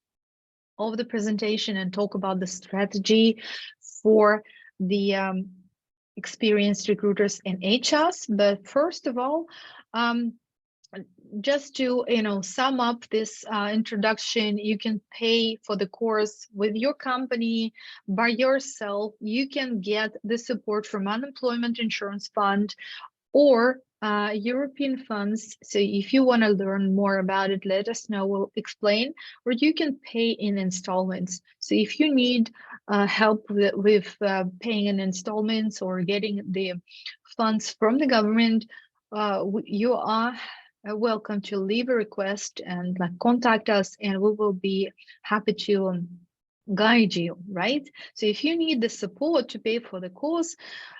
of the presentation and talk about the strategy for the experienced recruiters and HRs. But first of all, just to sum up this introduction, you can pay for the course with your company by yourself. You can get the support from Unemployment Insurance Fund or European funds. So if you want to learn more about it, let us know, we'll explain, or you can pay in installments. So if you need help with paying in installments or getting the funds from the government, you are welcome to leave a request and contact us, and we will be happy to guide you, right? So if you need the support to pay for the course,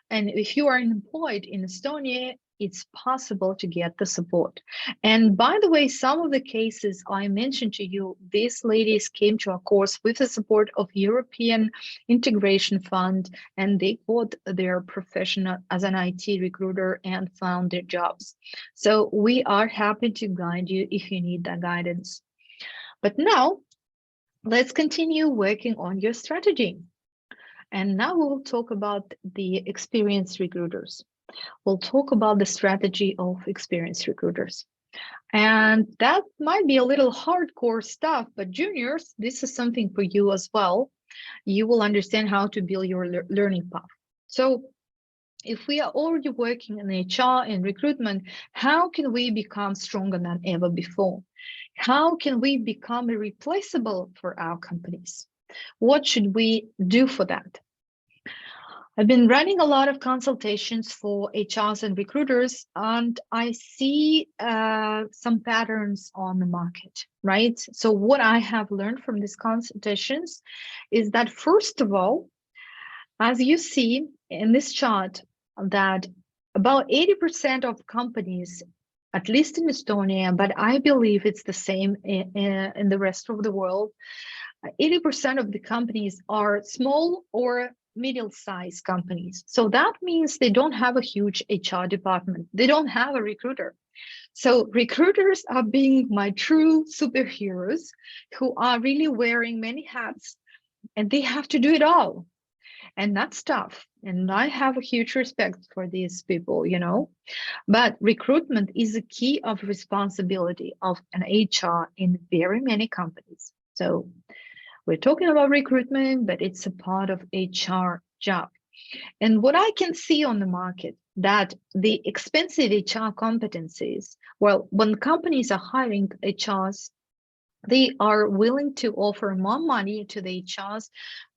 and if you are employed in Estonia, it's possible to get the support. And by the way, some of the cases I mentioned to you, these ladies came to our course with the support of European Integration Fund, and they got their profession as an IT recruiter and found their jobs. So we are happy to guide you if you need that guidance. But now, let's continue working on your strategy. And now we'll talk about the experienced recruiters. We'll talk about the strategy of experienced recruiters. And that might be a little hardcore stuff, but juniors, this is something for you as well. You will understand how to build your learning path. So if we are already working in HR and recruitment, how can we become stronger than ever before? How can we become irreplaceable for our companies? What should we do for that? I've been running a lot of consultations for HRs and recruiters, and I see some patterns on the market, right? So what I have learned from these consultations is that, first of all, as you see in this chart, that about 80% of companies, at least in Estonia, but I believe it's the same in the rest of the world, 80% of the companies are small or middle-sized companies. So that means they don't have a huge HR department. They don't have a recruiter. So recruiters are being my true superheroes who are really wearing many hats, and they have to do it all. And that's tough. And I have a huge respect for these people, But recruitment is a key of responsibility of an HR in very many companies. So we're talking about recruitment, but it's a part of HR job. And what I can see on the market, that the expensive HR competencies, well, when companies are hiring HRs, they are willing to offer more money to the HRs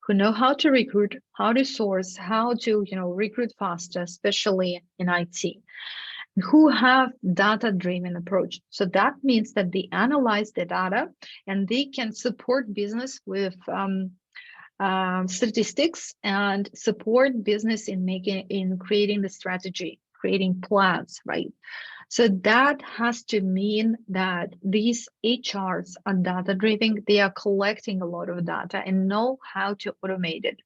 who know how to recruit, how to source, how to recruit faster, especially in IT, who have data-driven approach. So that means that they analyze the data and they can support business with statistics and support business in creating the strategy, creating plans, right? So that has to mean that these HRs are data-driven. They are collecting a lot of data and know how to automate it.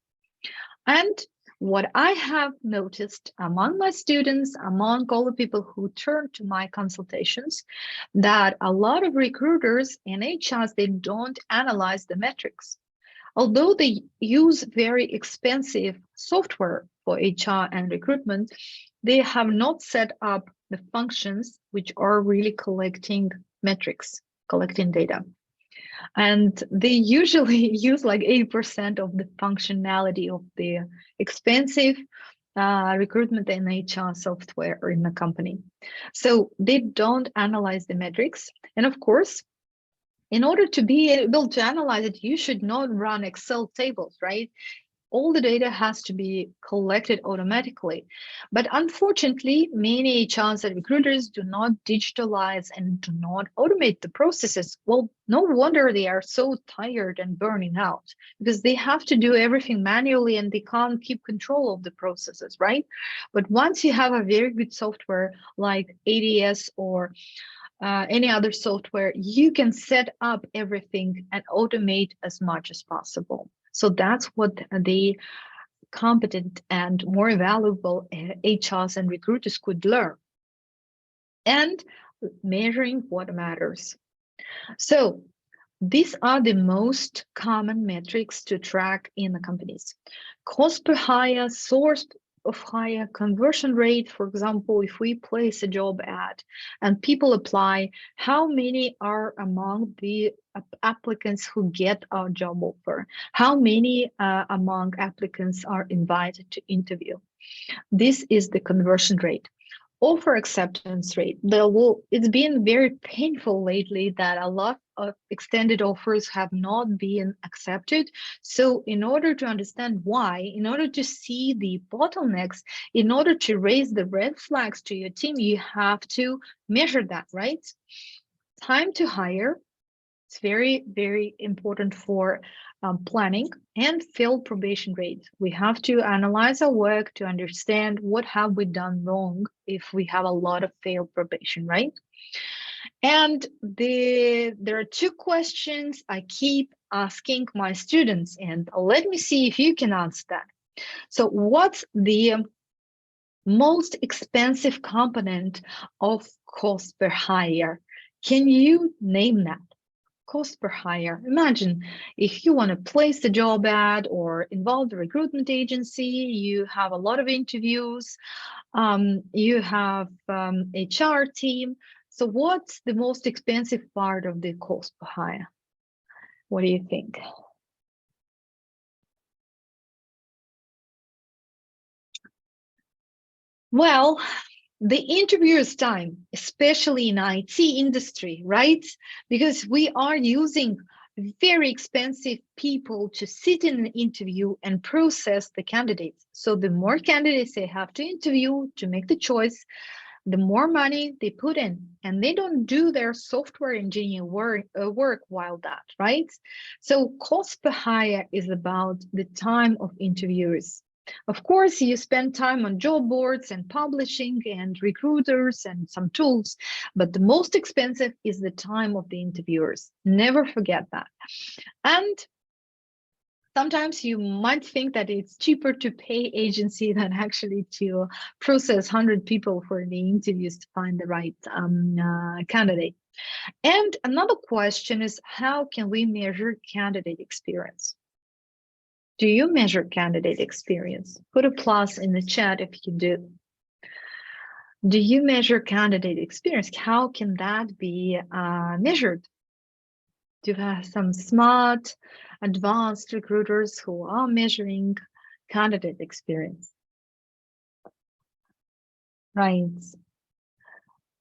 And What I have noticed among my students, among all the people who turn to my consultations, that a lot of recruiters and HRs, they don't analyze the metrics. Although they use very expensive software for HR and recruitment, they have not set up the functions which are really collecting metrics, collecting data. And they usually use like 80% of the functionality of the expensive recruitment and HR software in the company. So they don't analyze the metrics. And of course, in order to be able to analyze it, you should not run Excel tables, right? All the data has to be collected automatically. But unfortunately, many HRs and recruiters do not digitalize and do not automate the processes. Well, no wonder they are so tired and burning out, because they have to do everything manually and they can't keep control of the processes, right? But once you have a very good software like ADS or any other software, you can set up everything and automate as much as possible. So that's what the competent and more valuable HRs and recruiters could learn. And measuring what matters. So these are the most common metrics to track in the companies. Cost per hire, source of hire, conversion rate. For example, if we place a job ad and people apply, how many are among the applicants who get our job offer? How many among applicants are invited to interview? This is the conversion rate. Offer acceptance rate. It's been very painful lately that a lot of extended offers have not been accepted. So in order to understand why, in order to see the bottlenecks, in order to raise the red flags to your team, you have to measure that, right? Time to hire. It's very, very important for planning. And failed probation rate. We have to analyze our work to understand what have we done wrong if we have a lot of failed probation, right? And there are two questions I keep asking my students, and let me see if you can answer that. So what's the most expensive component of cost per hire? Can you name that? Cost per hire. Imagine if you want to place a job ad or involve the recruitment agency, you have a lot of interviews, you have HR team. So what's the most expensive part of the cost per hire? What do you think? Well, the interviewer's time, especially in IT industry, right? Because we are using very expensive people to sit in an interview and process the candidates. So the more candidates they have to interview to make the choice, the more money they put in, and they don't do their software engineer work while that, right? So cost per hire is about the time of interviewers. Of course, you spend time on job boards and publishing and recruiters and some tools, but the most expensive is the time of the interviewers. Never forget that. And sometimes you might think that it's cheaper to pay agency than actually to process 100 people for the interviews to find the right candidate. And another question is, how can we measure candidate experience? Do you measure candidate experience? Put a plus in the chat if you do. Do you measure candidate experience? How can that be measured? Do you have some smart, advanced recruiters who are measuring candidate experience? Right.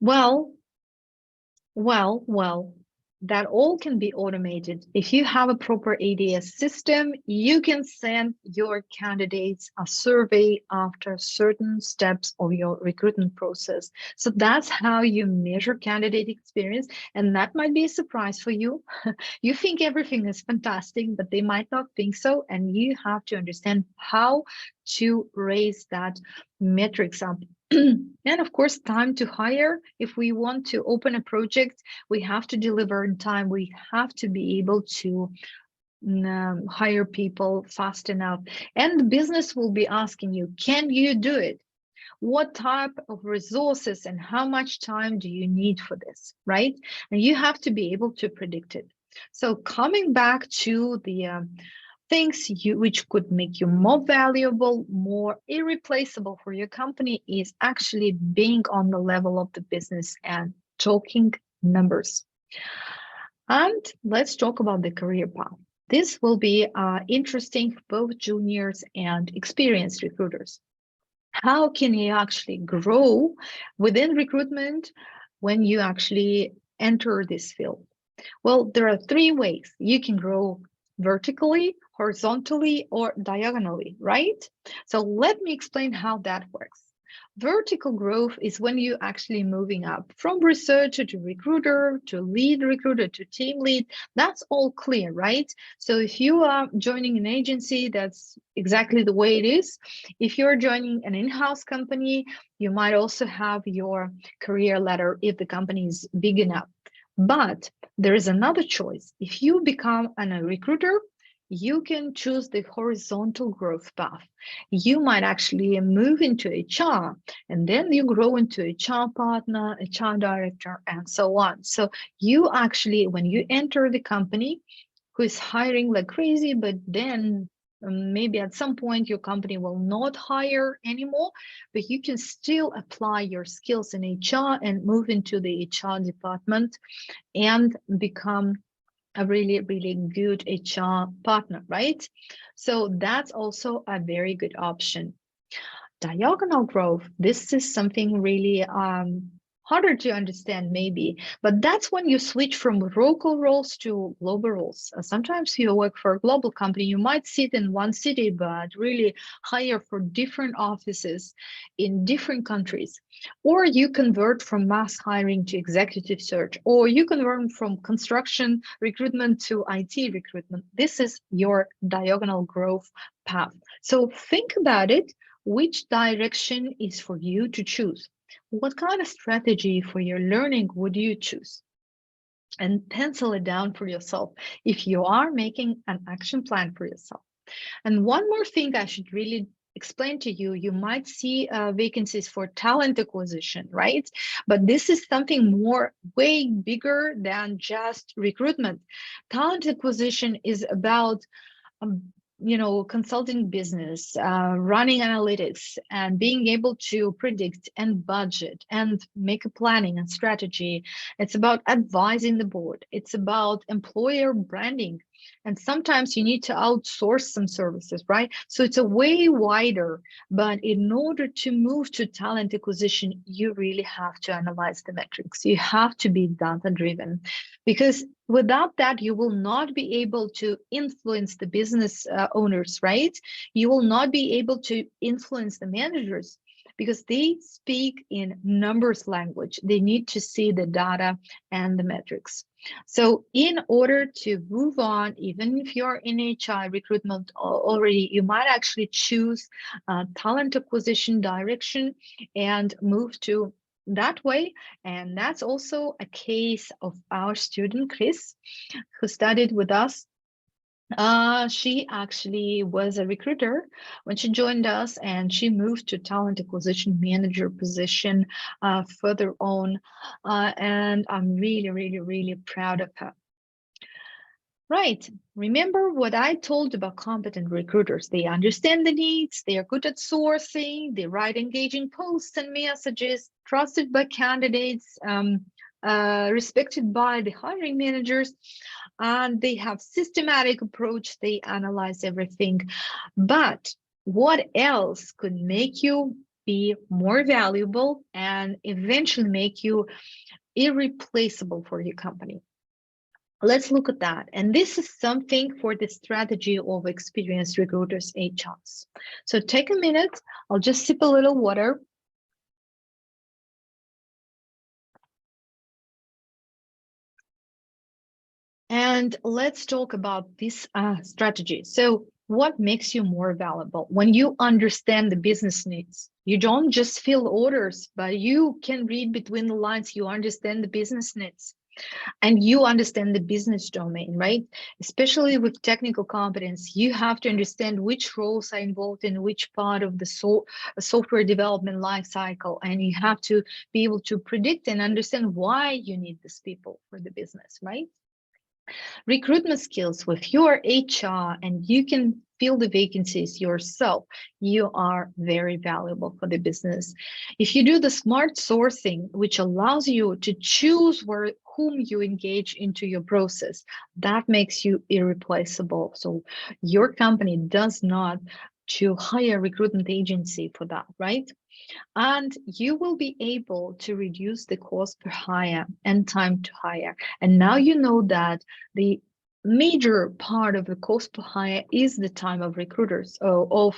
Well, that all can be automated. If you have a proper ADS system, you can send your candidates a survey after certain steps of your recruitment process. So that's how you measure candidate experience. And that might be a surprise for you. You think everything is fantastic, but they might not think so. And you have to understand how to raise that metrics up. And of course, time to hire. If we want to open a project, we have to deliver in time. We have to be able to hire people fast enough. And the business will be asking you, can you do it? What type of resources and how much time do you need for this, right? And you have to be able to predict it. So coming back to the things which could make you more valuable, more irreplaceable for your company is actually being on the level of the business and talking numbers. And let's talk about the career path. This will be interesting for both juniors and experienced recruiters. How can you actually grow within recruitment when you actually enter this field? Well, there are three ways you can grow: vertically, horizontally, or diagonally, right? So let me explain how that works. Vertical growth is when you actually moving up from researcher to recruiter to lead recruiter to team lead. That's all clear, right? So if you are joining an agency, that's exactly the way it is. If you're joining an in-house company, you might also have your career ladder if the company is big enough. But there is another choice. If you become a recruiter, you can choose the horizontal growth path. You might actually move into HR, and then you grow into HR partner, HR director, and so on. So you actually, when you enter the company who is hiring like crazy, but then maybe at some point your company will not hire anymore, but you can still apply your skills in HR and move into the HR department and become a really, really good HR partner, right? So that's also a very good option. Diagonal growth, this is something really harder to understand maybe, but that's when you switch from local roles to global roles. Sometimes you work for a global company, you might sit in one city, but really hire for different offices in different countries. Or you convert from mass hiring to executive search, or you convert from construction recruitment to IT recruitment. This is your diagonal growth path. So think about it. Which direction is for you to choose? What kind of strategy for your learning would you choose? And pencil it down for yourself if you are making an action plan for yourself. And one more thing I should really explain to you, you might see vacancies for talent acquisition, right? But this is something more, way bigger than just recruitment. Talent acquisition is about consulting business, running analytics, and being able to predict and budget and make a planning and strategy. It's about advising the board. It's about employer branding. And sometimes you need to outsource some services, right? So it's a way wider, but in order to move to talent acquisition, you really have to analyze the metrics. You have to be data driven, because without that, you will not be able to influence the business owners, right? You will not be able to influence the managers because they speak in numbers language. They need to see the data and the metrics. So in order to move on, even if you're in HR recruitment already, you might actually choose talent acquisition direction and move to that way. And that's also a case of our student, Chris, who studied with us. She actually was a recruiter when she joined us, and she moved to talent acquisition manager position further on. And I'm really, really, really proud of her. Right. Remember what I told about competent recruiters. They understand the needs, they are good at sourcing, they write engaging posts and messages, trusted by candidates, respected by the hiring managers, and they have systematic approach. They analyze everything. But what else could make you be more valuable and eventually make you irreplaceable for your company? Let's look at that. And this is something for the strategy of experienced recruiters HRs. So take a minute. I'll just sip a little water. And let's talk about this strategy. So what makes you more valuable? When you understand the business needs, you don't just fill orders, but you can read between the lines. You understand the business needs. and you understand the business domain, right? Especially with technical competence, you have to understand which roles are involved in which part of the software development life cycle, and you have to be able to predict and understand why you need these people for the business, right? Recruitment skills with your HR, and you can fill the vacancies yourself. You are very valuable for the business. If you do the smart sourcing, which allows you to choose whom you engage into your process, that makes you irreplaceable. So your company does not to hire a recruitment agency for that, right? And you will be able to reduce the cost per hire and time to hire. And now you know that the major part of the cost per hire is the time of recruiters or of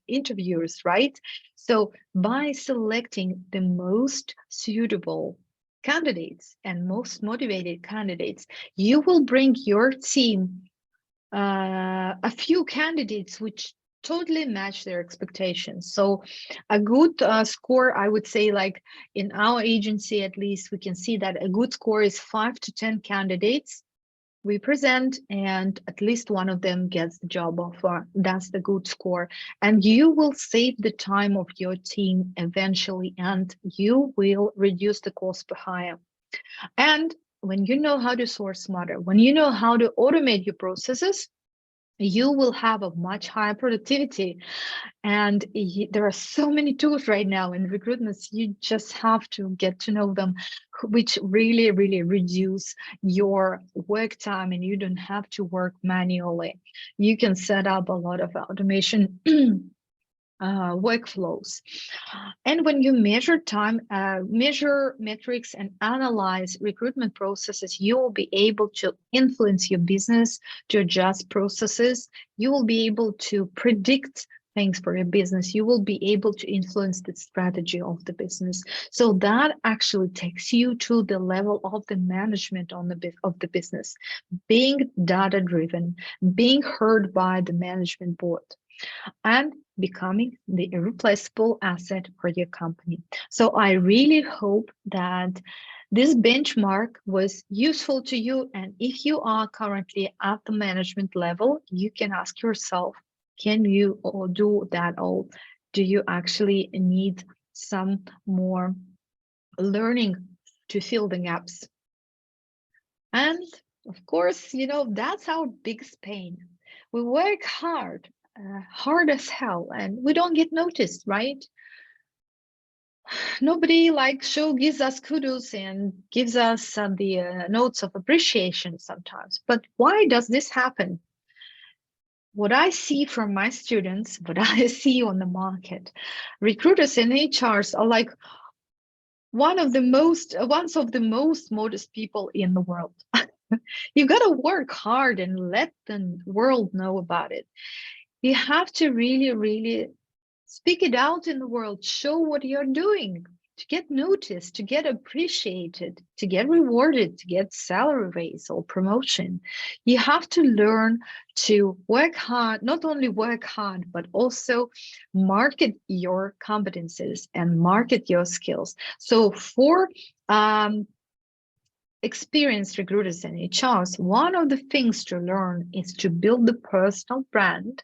interviewers, right? So by selecting the most suitable candidates and most motivated candidates, you will bring your team a few candidates which totally match their expectations. So a good score, I would say, like in our agency, at least we can see that a good score is 5 to 10 candidates we present, and at least one of them gets the job offer. That's the good score. And you will save the time of your team eventually, and you will reduce the cost per hire. And when you know how to source smarter, when you know how to automate your processes, you will have a much higher productivity. And there are so many tools right now in recruitment. You just have to get to know them, which really, really reduce your work time, and you don't have to work manually. You can set up a lot of automation workflows. And when you measure time, measure metrics, and analyze recruitment processes, you will be able to influence your business, to adjust processes. You will be able to predict things for your business. You will be able to influence the strategy of the business. So that actually takes you to the level of the management of the business, being data driven, being heard by the management board, and becoming the irreplaceable asset for your company. So I really hope that this benchmark was useful to you. And if you are currently at the management level, you can ask yourself, can you do that all? Do you actually need some more learning to fill the gaps? And of course, that's our biggest pain. We work hard as hell, and we don't get noticed, right? Nobody gives us kudos and gives us the notes of appreciation sometimes. But why does this happen? What I see from my students, what I see on the market, recruiters and HRs are like one of the most modest people in the world. You got to work hard and let the world know about it. You have to really, really speak it out in the world, show what you're doing to get noticed, to get appreciated, to get rewarded, to get salary raise or promotion. You have to learn to work hard, not only work hard, but also market your competencies and market your skills. So for experienced recruiters and HRs, one of the things to learn is to build the personal brand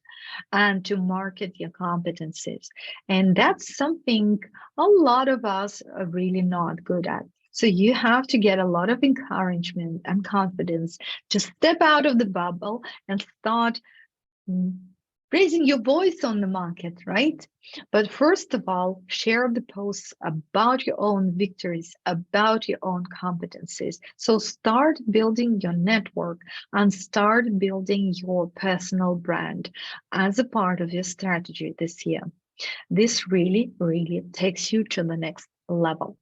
and to market your competencies. And that's something a lot of us are really not good at. So you have to get a lot of encouragement and confidence to step out of the bubble and start raising your voice on the market, right? But first of all, share the posts about your own victories, about your own competencies. So start building your network and start building your personal brand as a part of your strategy this year. This really, really takes you to the next level.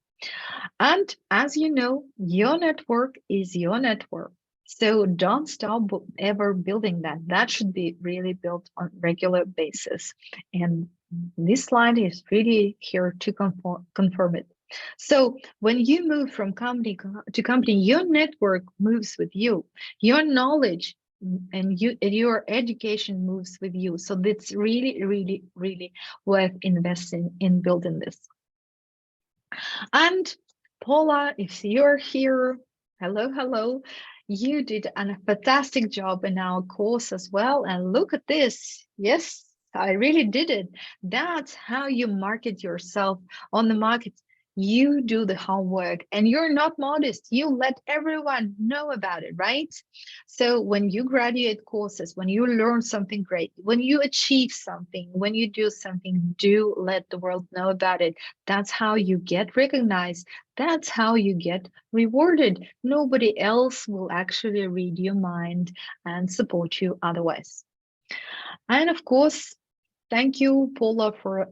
And as you know, your network is your network. So don't stop ever building that. That should be really built on a regular basis. And this slide is really here to confirm it. So when you move from company to company, your network moves with you. Your knowledge and your education moves with you. So it's really, really, really worth investing in building this. And Paula, if you're here, Hello, hello. You did a fantastic job in our course as well. And look at this. Yes, I really did it. That's how you market yourself on the market. You do the homework and you're not modest. You let everyone know about it, right? So when you graduate courses, when you learn something great, when you achieve something, when you do something, do let the world know about it. That's how you get recognized. That's how you get rewarded. Nobody else will actually read your mind and support you otherwise. And of course, thank you, Paula, for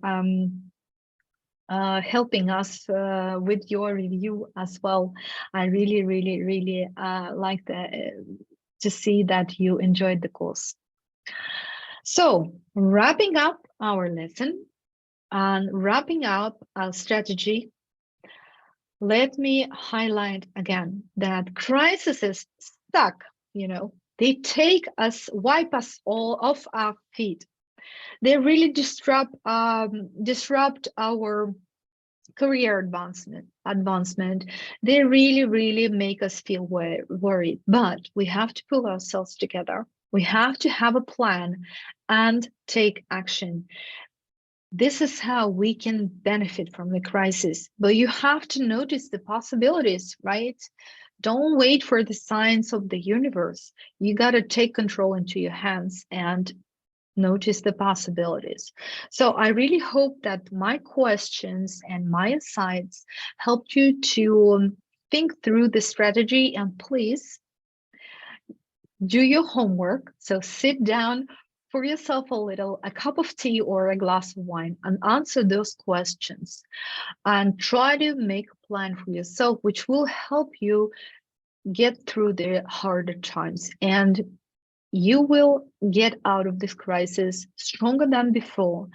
helping us with your review as well. I really, really, really like to see that you enjoyed the course. So, wrapping up our lesson and wrapping up our strategy, let me highlight again that crises stuck, they take us, wipe us all off our feet. They really disrupt our career advancement. They really, really make us feel worried. But we have to pull ourselves together. We have to have a plan and take action. This is how we can benefit from the crisis. But you have to notice the possibilities, right? Don't wait for the signs of the universe. You got to take control into your hands and notice the possibilities. So I really hope that my questions and my insights helped you to think through the strategy, and please do your homework. So sit down for yourself a cup of tea or a glass of wine and answer those questions and try to make a plan for yourself, which will help you get through the harder times. And you will get out of this crisis stronger than before.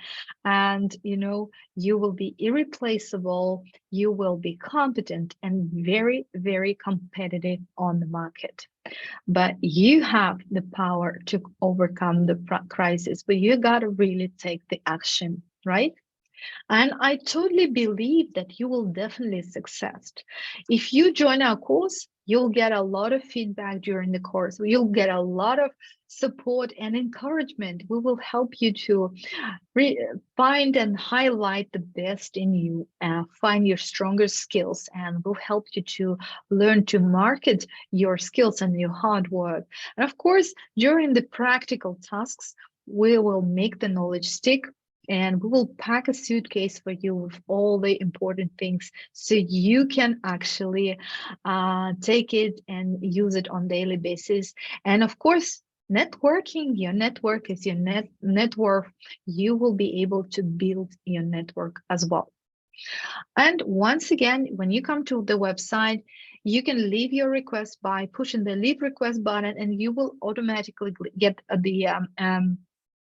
And you will be irreplaceable, you will be competent and very, very competitive on the market. But you have the power to overcome the crisis, but you got to really take the action, right? And I totally believe that you will definitely succeed. If you join our course, you'll get a lot of feedback during the course. You'll get a lot of support and encouragement. We will help you to find and highlight the best in you, find your strongest skills, and we'll help you to learn to market your skills and your hard work. And of course, during the practical tasks, we will make the knowledge stick, and we will pack a suitcase for you with all the important things so you can actually take it and use it on daily basis. And of course, networking, your network is your net worth. You will be able to build your network as well. And once again, when you come to the website, you can leave your request by pushing the leave request button, and you will automatically get the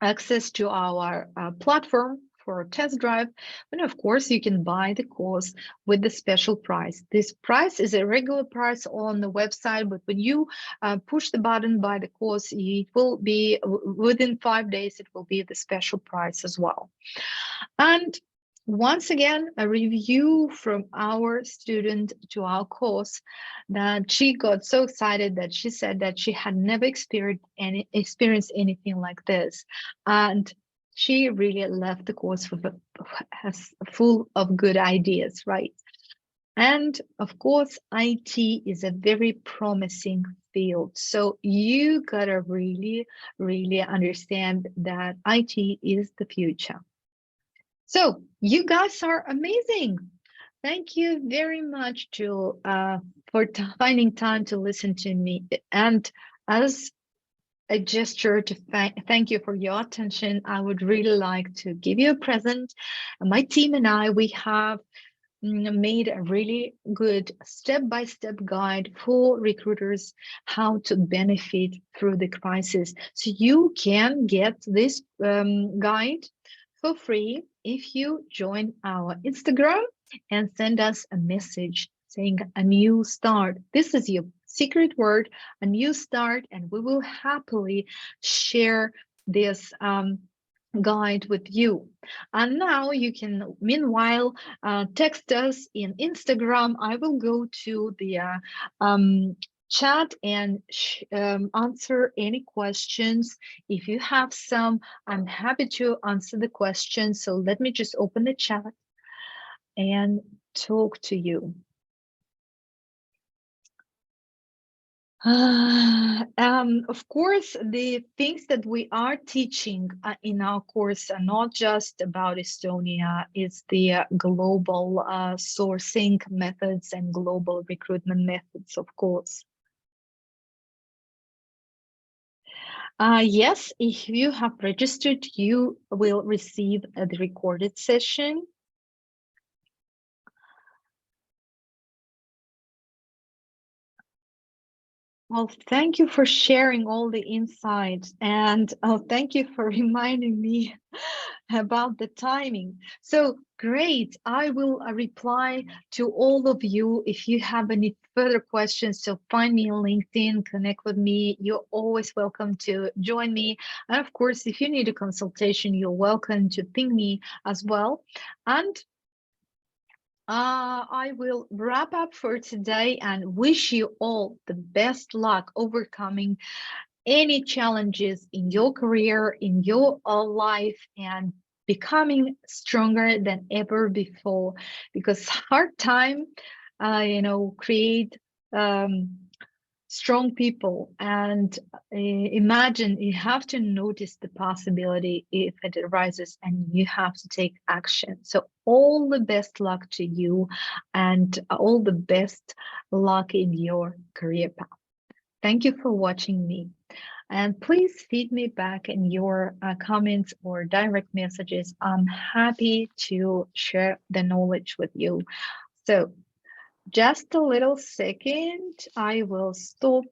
access to our platform for a test drive. And of course, you can buy the course with the special price. This price is a regular price on the website, but when you push the button buy the course, it will be within 5 days, it will be the special price as well. And once again, a review from our student to our course, that she got so excited that she said that she had never experienced anything like this. And she really left the course full of good ideas, right? And of course, IT is a very promising field. So you gotta really, really understand that IT is the future. So you guys are amazing. Thank you very much for finding time to listen to me. And as a gesture to thank you for your attention, I would really like to give you a present. My team and I, we have made a really good step-by-step guide for recruiters how to benefit through the crisis. So you can get this guide for free if you join our Instagram and send us a message saying a new start. This is your secret word, a new start, and we will happily share this guide with you. And now you can, meanwhile, text us in Instagram. I will go to the um, chat and answer any questions. If you have some, I'm happy to answer the questions. So let me just open the chat and talk to you. Of course, the things that we are teaching in our course are not just about Estonia, it's the global sourcing methods and global recruitment methods, of course. Yes, if you have registered, you will receive the recorded session. Well, thank you for sharing all the insights, and thank you for reminding me about the timing. So great. I will reply to all of you if you have any further questions. So find me on LinkedIn, connect with me. You're always welcome to join me. And of course, if you need a consultation, you're welcome to ping me as well. And I will wrap up for today and wish you all the best luck overcoming any challenges in your career, in your life, and becoming stronger than ever before. Because hard time, create strong people. And imagine you have to notice the possibility if it arises, and you have to take action. So all the best luck to you, and all the best luck in your career path. Thank you for watching me. And please feed me back in your comments or direct messages. I'm happy to share the knowledge with you. So just a little second, I will stop